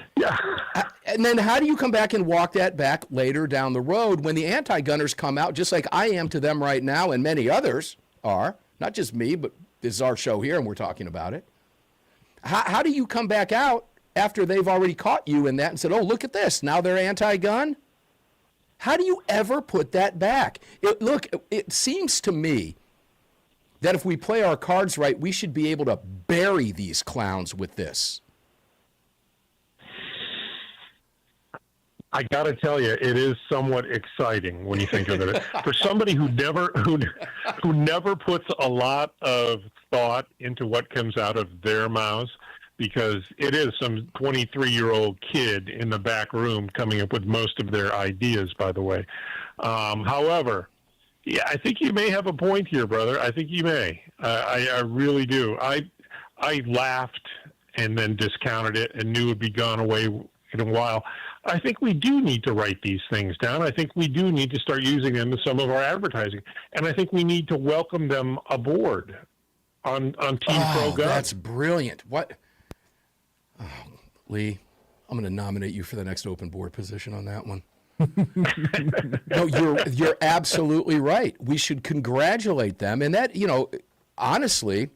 and then how do you come back and walk that back later down the road when the anti-gunners come out, just like I am to them right now and many others are, not just me, but this is our show here and we're talking about it. How do you come back out after they've already caught you in that and said, oh, look at this, now they're anti-gun? How do you ever put that back? It seems to me that if we play our cards right, we should be able to bury these clowns with this. I got to tell you, it is somewhat exciting when you think of it. For somebody who never puts a lot of thought into what comes out of their mouths, because it is some 23-year-old kid in the back room coming up with most of their ideas, by the way. However, yeah, I think you may have a point here, brother. I think you may. I really do. I laughed and then discounted it and knew it would be gone away in a while. I think we do need to write these things down. I think we do need to start using them in some of our advertising. And I think we need to welcome them aboard on Team Pro Gun. That's brilliant. What? Oh, Lee, I'm going to nominate you for the next open board position on that one. No, you're absolutely right. We should congratulate them. And that, you know, honestly,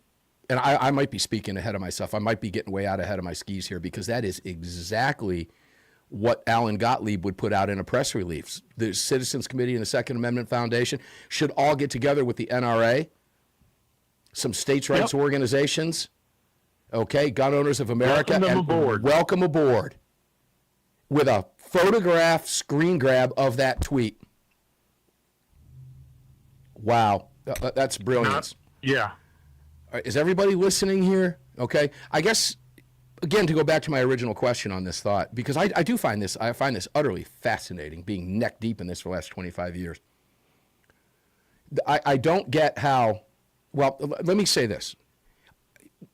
and I might be speaking ahead of myself. I might be getting way out ahead of my skis here because that is exactly what Alan Gottlieb would put out in a press release. The Citizens Committee and the Second Amendment Foundation should all get together with the NRA, some states' rights organizations, okay, Gun Owners of America, welcome aboard with a photograph screen grab of that tweet. Wow, that's brilliance. Yeah. All right, is everybody listening here? Okay, I guess, again, to go back to my original question on this thought, because I find this utterly fascinating, being neck deep in this for the last 25 years. I don't get how, well, let me say this.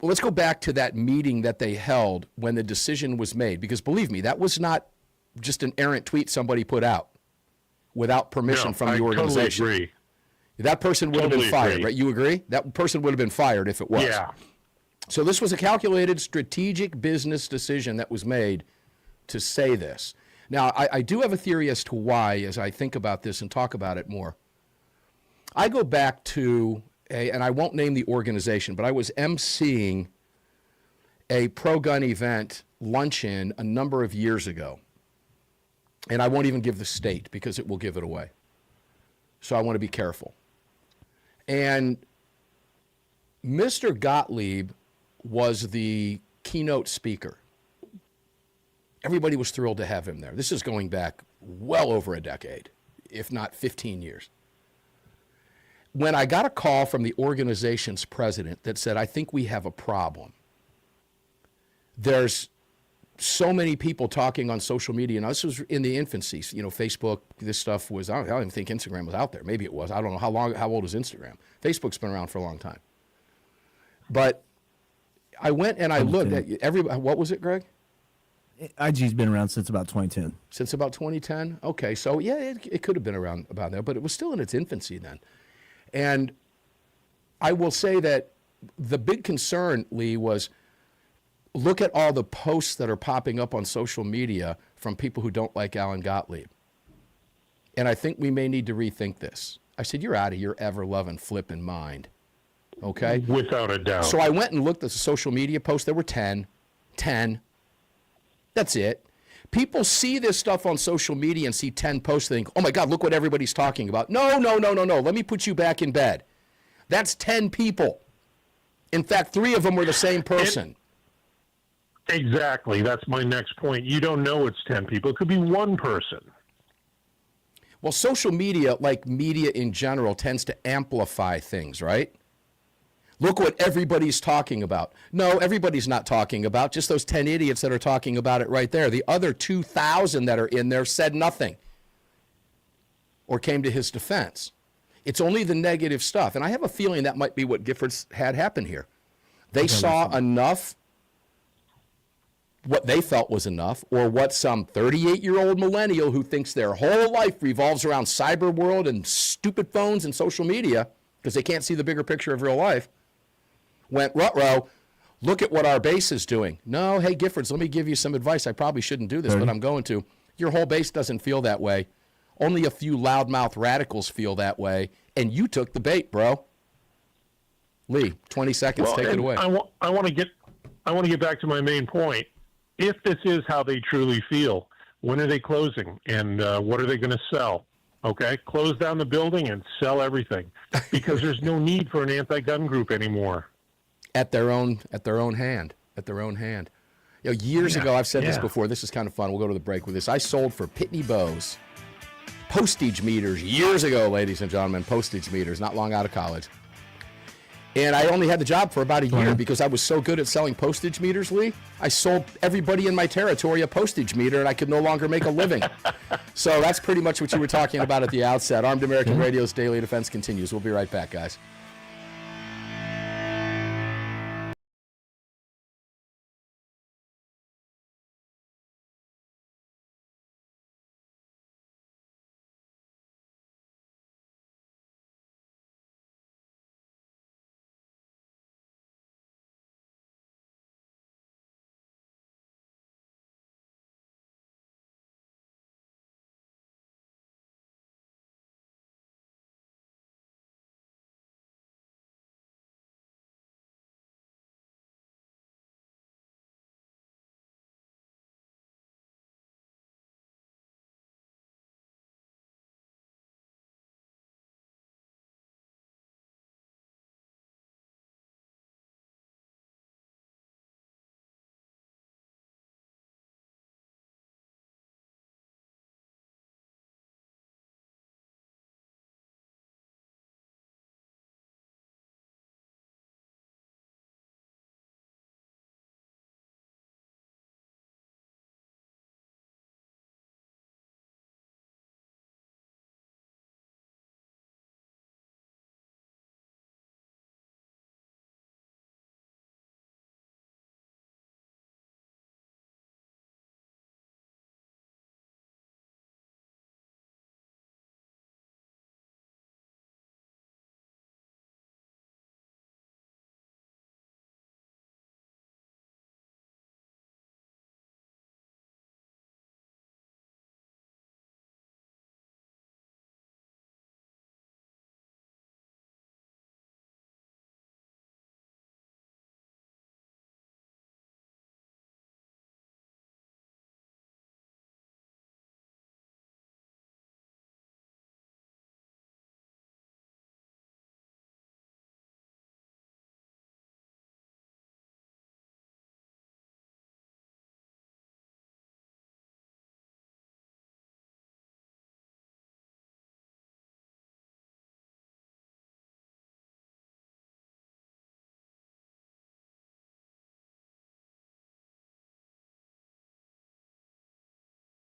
Let's go back to that meeting that they held when the decision was made, because believe me, that was not just an errant tweet somebody put out without permission from the organization. Totally agree. That person would have been fired, right? You agree? That person would have been fired if it was. Yeah. So this was a calculated strategic business decision that was made to say this. Now, I do have a theory as to why, as I think about this and talk about it more. I go back to, and I won't name the organization, but I was emceeing a pro-gun event luncheon a number of years ago. And I won't even give the state because it will give it away. So I want to be careful. And Mr. Gottlieb was the keynote speaker. Everybody was thrilled to have him there. This is going back well over a decade, if not 15 years. When I got a call from the organization's president that said, I think we have a problem. There's so many people talking on social media. Now, this was in the infancy. You know, Facebook, this stuff was, I don't even think Instagram was out there. Maybe it was. I don't know how old is Instagram? Facebook's been around for a long time. But I went and I looked at what was it, Greg? IG's been around since about 2010. Since about 2010? Okay, so yeah, it could have been around about there, but it was still in its infancy then. And I will say that the big concern, Lee, was look at all the posts that are popping up on social media from people who don't like Alan Gottlieb. And I think we may need to rethink this. I said, you're out of your ever-loving flipping mind, okay? Without a doubt. So I went and looked at the social media posts. There were 10. That's it. People see this stuff on social media and see 10 posts and think, oh my God, look what everybody's talking about. No. Let me put you back in bed. That's 10 people. In fact, 3 of them were the same person. Exactly. That's my next point. You don't know it's 10 people. It could be one person. Well, social media, like media in general, tends to amplify things, right? Look what everybody's talking about. No, everybody's not talking about, just those 10 idiots that are talking about it right there. The other 2,000 that are in there said nothing or came to his defense. It's only the negative stuff. And I have a feeling that might be what Giffords had happen here. They saw enough, what they felt was enough, or what some 38-year-old millennial who thinks their whole life revolves around cyber world and stupid phones and social media because they can't see the bigger picture of real life, went, ruh-roh, look at what our base is doing. No, hey, Giffords, let me give you some advice. I probably shouldn't do this, but I'm going to. Your whole base doesn't feel that way. Only a few loudmouth radicals feel that way, and you took the bait, bro. Lee, 20 seconds, take it away. I want to get back to my main point. If this is how they truly feel, when are they closing, and what are they going to sell? Okay, close down the building and sell everything, because there's no need for an anti-gun group anymore. At their own hand. You know, years ago, I've said this before. This is kind of fun. We'll go to the break with this. I sold for Pitney Bowes postage meters years ago, ladies and gentlemen. Postage meters, not long out of college. And I only had the job for about a year because I was so good at selling postage meters, Lee. I sold everybody in my territory a postage meter, and I could no longer make a living. So that's pretty much what you were talking about at the outset. Armed American Radio's Daily Defense continues. We'll be right back, guys.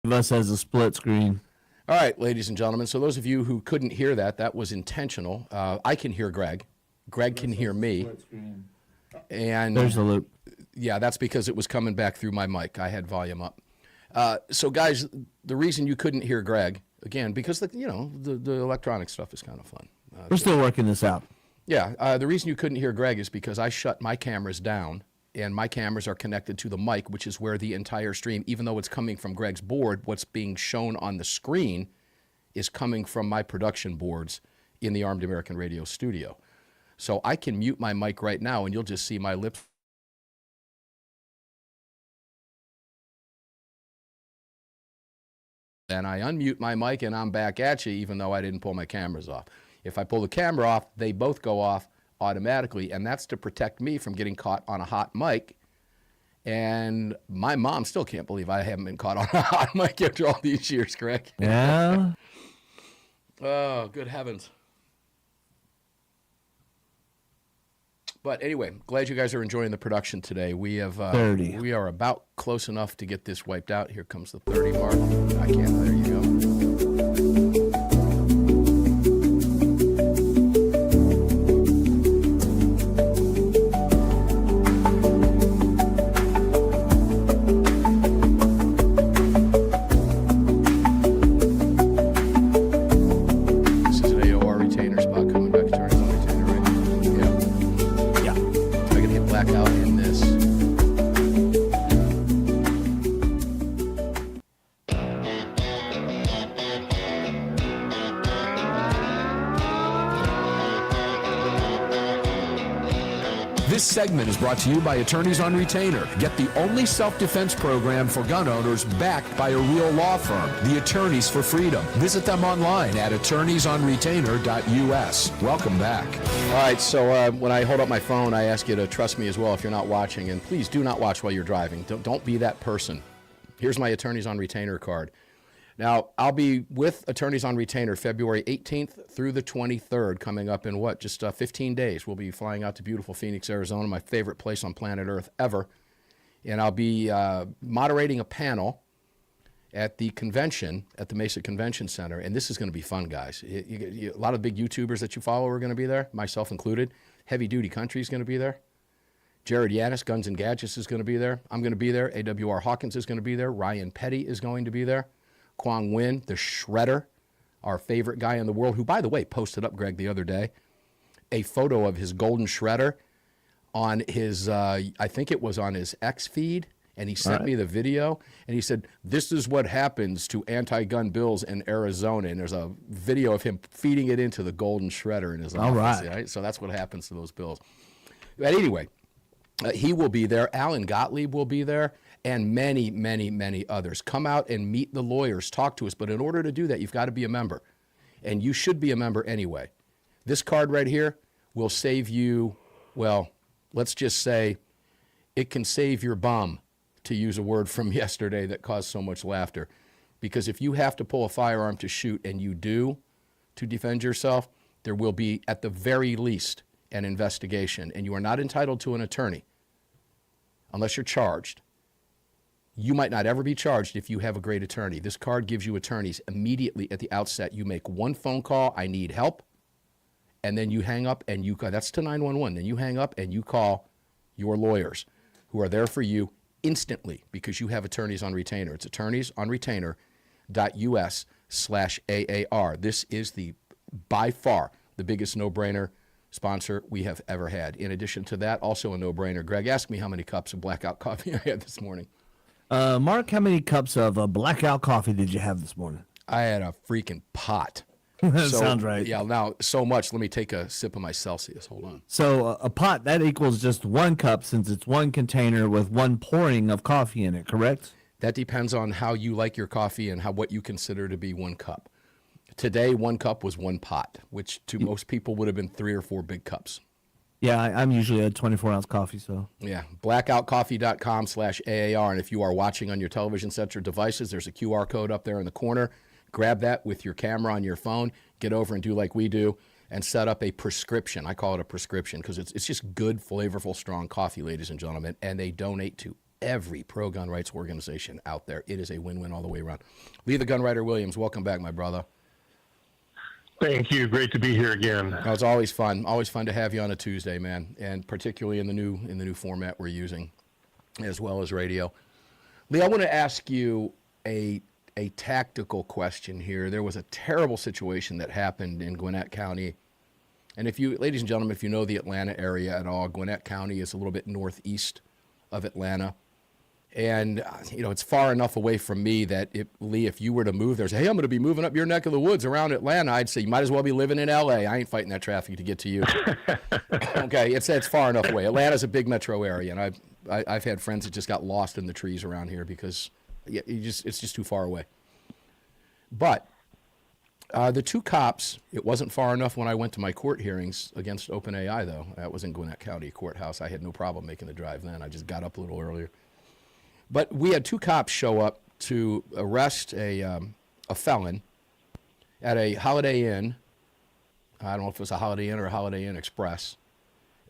of us has a split screen. All right, ladies and gentlemen. So those of you who couldn't hear that, that was intentional. I can hear Greg. Greg can hear me. And There's a loop. yeah, that's because it was coming back through my mic. I had volume up. So guys, the reason you couldn't hear Greg, again, because the electronic stuff is kind of fun. We're still working this out. Yeah, the reason you couldn't hear Greg is because I shut my cameras down, and my cameras are connected to the mic, which is where the entire stream, even though it's coming from Greg's board, what's being shown on the screen is coming from my production boards in the Armed American Radio studio. So I can mute my mic right now, and you'll just see my lips. And I unmute my mic, and I'm back at you, even though I didn't pull my cameras off. If I pull the camera off, they both go off automatically, and that's to protect me from getting caught on a hot mic. And my mom still can't believe I haven't been caught on a hot mic after all these years, Greg. Yeah. Oh, good heavens. But anyway, glad you guys are enjoying the production today. We have 30. We are about close enough to get this wiped out. Here comes the 30 mark. I can't. There you go. This is an AAR retainer spot coming back. Attorneys on retainer, right? Yeah. Yeah. I can hit blackout in this. This segment is brought to you by Attorneys on Retainer. Get the only self-defense program for gun owners backed by a real law firm, the Attorneys for Freedom. Visit them online at attorneysonretainer.us. Welcome back. All right, so when I hold up my phone, I ask you to trust me as well if you're not watching, and please do not watch while you're driving. Don't be that person. Here's my Attorneys on Retainer card. Now, I'll be with Attorneys on Retainer February 18th through the 23rd, coming up in just 15 days. We'll be flying out to beautiful Phoenix, Arizona, my favorite place on planet Earth ever. And I'll be moderating a panel at the convention, at the Mesa Convention Center. And this is going to be fun, guys. A lot of big YouTubers that you follow are going to be there, myself included. Heavy Duty Country is going to be there. Jared Yanis, Guns and Gadgets, is going to be there. I'm going to be there. AWR Hawkins is going to be there. Ryan Petty is going to be there. Kwong Win, the Shredder, our favorite guy in the world, who, by the way, posted up, Greg, the other day, a photo of his golden Shredder on his, I think it was on his X feed, and he sent me the video, and he said, this is what happens to anti-gun bills in Arizona, and there's a video of him feeding it into the golden Shredder in his office. Right? So that's what happens to those bills. But anyway, he will be there. Alan Gottlieb will be there, and many, many, many others. Come out and meet the lawyers, talk to us. But in order to do that, you've got to be a member, and you should be a member anyway. This card right here will save you, well, let's just say it can save your bum, to use a word from yesterday that caused so much laughter. Because if you have to pull a firearm to shoot, and you do, to defend yourself, there will be, at the very least, an investigation, and you are not entitled to an attorney unless you're charged. You might not ever be charged if you have a great attorney. This card gives you attorneys immediately at the outset. You make one phone call, I need help, and then you hang up and you call, that's to 911. Then you hang up and you call your lawyers who are there for you instantly because you have Attorneys on Retainer. It's attorneysonretainer.us/AAR. This is by far the biggest no-brainer sponsor we have ever had. In addition to that, also a no-brainer. Greg, ask me how many cups of blackout coffee I had this morning. Mark, how many cups of blackout coffee did you have this morning? I had a freaking pot. That sounds right. Yeah, now, so much. Let me take a sip of my Celsius. Hold on. So a pot, that equals just 1 cup since it's 1 container with 1 pouring of coffee in it, correct? That depends on how you like your coffee and what you consider to be 1 cup. Today, 1 cup was 1 pot, which to most people would have been 3 or 4 big cups. Yeah, I'm usually a 24-ounce coffee, so. Yeah, blackoutcoffee.com/AAR. And if you are watching on your television sets or devices, there's a QR code up there in the corner. Grab that with your camera on your phone, get over and do like we do, and set up a prescription. I call it a prescription because it's just good, flavorful, strong coffee, ladies and gentlemen, and they donate to every pro-gun rights organization out there. It is a win-win all the way around. Lee the Gunwriter Williams, welcome back, my brother. Thank you. Great to be here again. No, it's always fun. Always fun to have you on a Tuesday, man, and particularly in the new format we're using, as well as radio. Lee, I want to ask you a tactical question here. There was a terrible situation that happened in Gwinnett County, and if you, ladies and gentlemen, if you know the Atlanta area at all, Gwinnett County is a little bit northeast of Atlanta. And, it's far enough away from me that, Lee, if you were to move there, say, hey, I'm going to be moving up your neck of the woods around Atlanta, I'd say you might as well be living in L.A. I ain't fighting that traffic to get to you. Okay, it's far enough away. Atlanta's a big metro area, and I've had friends that just got lost in the trees around here because it's just too far away. But the two cops, it wasn't far enough when I went to my court hearings against OpenAI, though. That was in Gwinnett County Courthouse. I had no problem making the drive then. I just got up a little earlier. But we had two cops show up to arrest a felon at a Holiday Inn. I don't know if it was a Holiday Inn or a Holiday Inn Express.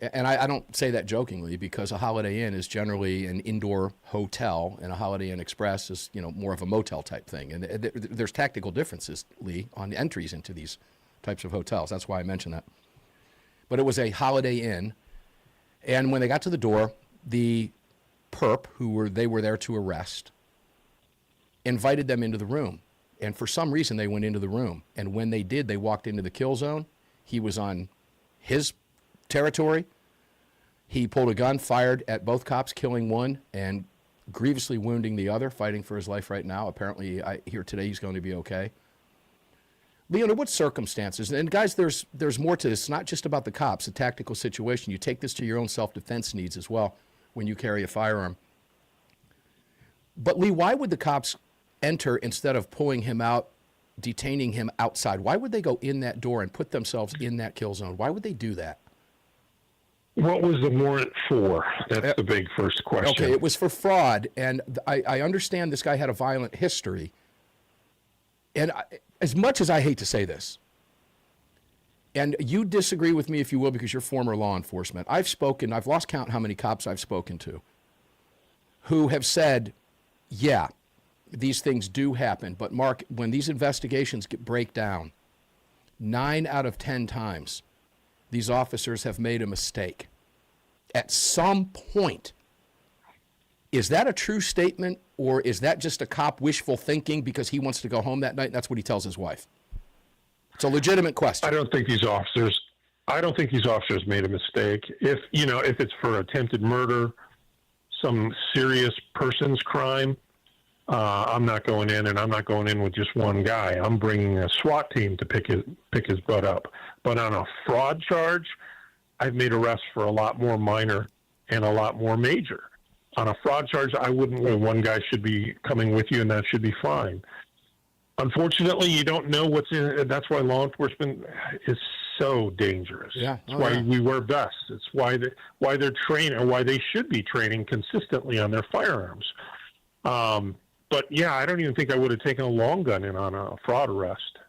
And I don't say that jokingly because a Holiday Inn is generally an indoor hotel and a Holiday Inn Express is, more of a motel type thing. And there's tactical differences, Lee, on entries into these types of hotels. That's why I mentioned that. But it was a Holiday Inn. And when they got to the door, the perp, they were there to arrest, invited them into the room. And for some reason, they went into the room. And when they did, they walked into the kill zone. He was on his territory. He pulled a gun, fired at both cops, killing one and grievously wounding the other, fighting for his life right now. Apparently, I hear today he's going to be okay. Lee, under what circumstances? And guys, there's more to this. It's not just about the cops, a tactical situation. You take this to your own self-defense needs as well when you carry a firearm. But Lee, why would the cops enter instead of pulling him out, detaining him outside? Why would they go in that door and put themselves in that kill zone? Why would they do that? What was the warrant for? That's the big first question. Okay, it was for fraud, and I understand this guy had a violent history. And as much as I hate to say this, and you disagree with me if you will because you're former law enforcement, I've lost count how many cops I've spoken to who have said, yeah, these things do happen. But Mark, when these investigations break down, 9 out of 10 times, these officers have made a mistake. At some point, is that a true statement or is that just a cop wishful thinking because he wants to go home that night and that's what he tells his wife? It's a legitimate question. I don't think these officers made a mistake. If it's for attempted murder, some serious person's crime, I'm not going in, and I'm not going in with just one guy. I'm bringing a SWAT team to pick his butt up. But on a fraud charge, I've made arrests for a lot more minor and a lot more major. On a fraud charge, I wouldn't. One guy should be coming with you, and that should be fine. Unfortunately, you don't know what's in it. That's why law enforcement is so dangerous. Yeah. It's why we wear vests. It's why they're trained, or why they should be training consistently on their firearms. But yeah, I don't even think I would have taken a long gun in on a fraud arrest.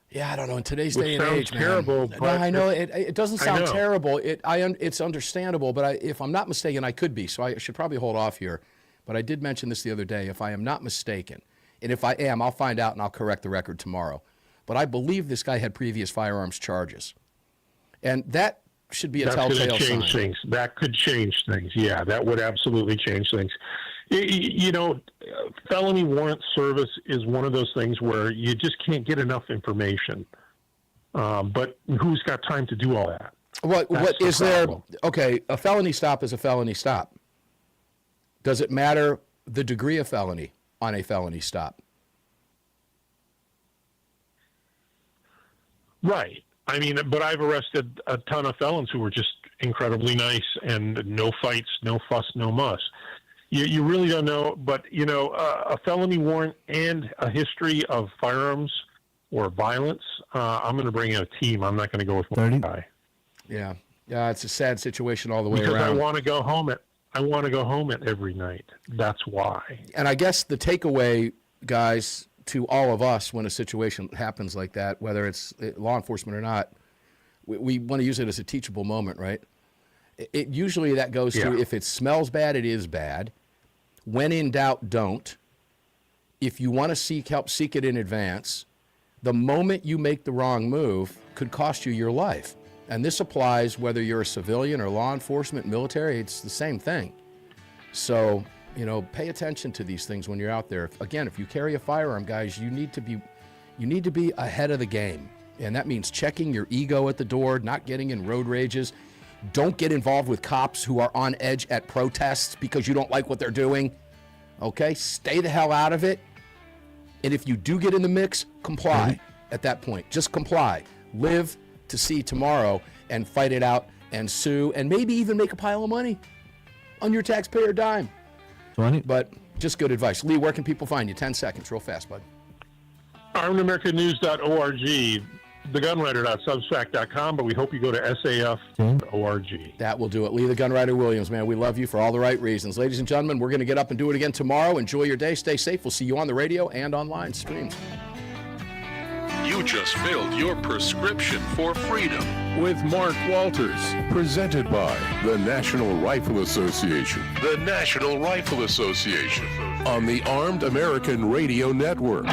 Yeah, I don't know. In today's day and age, terrible, man. but No, I know it doesn't sound know. terrible. It's understandable, but if I'm not mistaken, I could be. So I should probably hold off here. But I did mention this the other day. If I am not mistaken, and if I am, I'll find out and I'll correct the record tomorrow. But I believe this guy had previous firearms charges, and that should be a telltale sign. Things. That could change things. Yeah, that would absolutely change things. Felony warrant service is one of those things where you just can't get enough information. But who's got time to do all that? What is there? Problem. Okay, a felony stop is a felony stop. Does it matter the degree of felony on a felony stop? Right. I mean, but I've arrested a ton of felons who were just incredibly nice and no fights, no fuss, no muss. You really don't know, but a felony warrant and a history of firearms or violence. I'm going to bring in a team. I'm not going to go with one guy. Yeah, it's a sad situation all the way because around. I want to go home at every night. That's why. And I guess the takeaway, guys, to all of us when a situation happens like that, whether it's law enforcement or not, we want to use it as a teachable moment, right? It usually that goes to, if it smells bad, it is bad. When in doubt, don't. If you want to seek help, seek it in advance. The moment you make the wrong move could cost you your life. And this applies whether you're a civilian or law enforcement, military, it's the same thing. So, pay attention to these things when you're out there. Again, if you carry a firearm, guys, you need to be ahead of the game. And that means checking your ego at the door, not getting in road rages. Don't get involved with cops who are on edge at protests because you don't like what they're doing. Okay? Stay the hell out of it. And if you do get in the mix, comply at that point. Just comply. Live to see tomorrow and fight it out and sue and maybe even make a pile of money on your taxpayer dime. 20. But just good advice. Lee, where can people find you? 10 seconds, real fast, bud. ArmedAmericanNews.org, thegunwriter.substack.com, but we hope you go to saf.org. That will do it. Lee the Gunwriter Williams, man, we love you for all the right reasons. Ladies and gentlemen, we're going to get up and do it again tomorrow. Enjoy your day. Stay safe. We'll see you on the radio and online streams. You just filled your prescription for freedom. With Mark Walters, presented by the National Rifle Association. The National Rifle Association. On the Armed American Radio Network.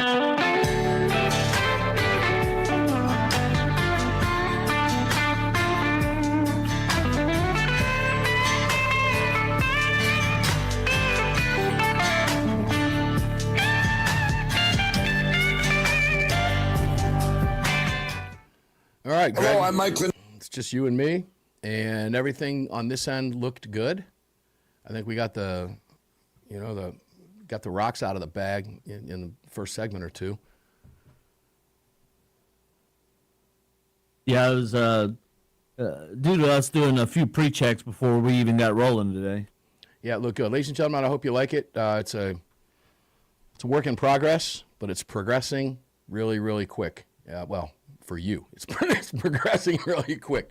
All right, Greg. Hello, I'm Mike. It's just you and me, and everything on this end looked good. I think we got the rocks out of the bag in the first segment or two. Yeah, it was due to us doing a few pre-checks before we even got rolling today. Yeah, it looked good. Ladies and gentlemen, I hope you like it. It's a work in progress, but it's progressing really, really quick. Well, for you, it's progressing really quick.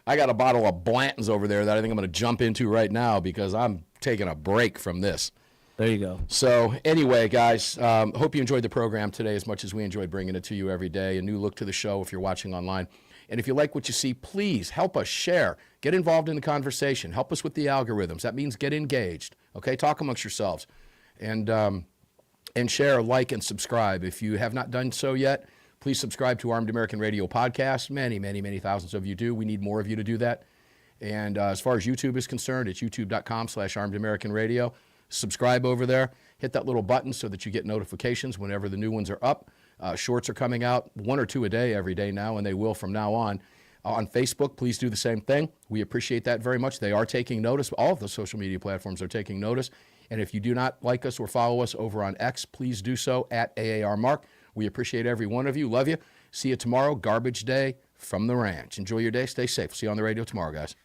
I got a bottle of Blanton's over there that I think I'm going to jump into right now because I'm taking a break from this. There you go. So anyway, guys, hope you enjoyed the program today as much as we enjoyed bringing it to you every day. A new look to the show if you're watching online. And if you like what you see, please help us share. Get involved in the conversation. Help us with the algorithms. That means get engaged. Okay, talk amongst yourselves. And share, like, and subscribe. If you have not done so yet, please subscribe to Armed American Radio Podcast. Many, many, many thousands of you do. We need more of you to do that. And as far as YouTube is concerned, it's youtube.com/armedamericanradio. Subscribe over there. Hit that little button so that you get notifications whenever the new ones are up. Shorts are coming out 1 or 2 a day every day now, and they will from now on. On Facebook, please do the same thing. We appreciate that very much. They are taking notice. All of the social media platforms are taking notice. And if you do not like us or follow us over on X, please do so at AAR Mark. We appreciate every one of you. Love you. See you tomorrow. Garbage day from the ranch. Enjoy your day. Stay safe. See you on the radio tomorrow, guys.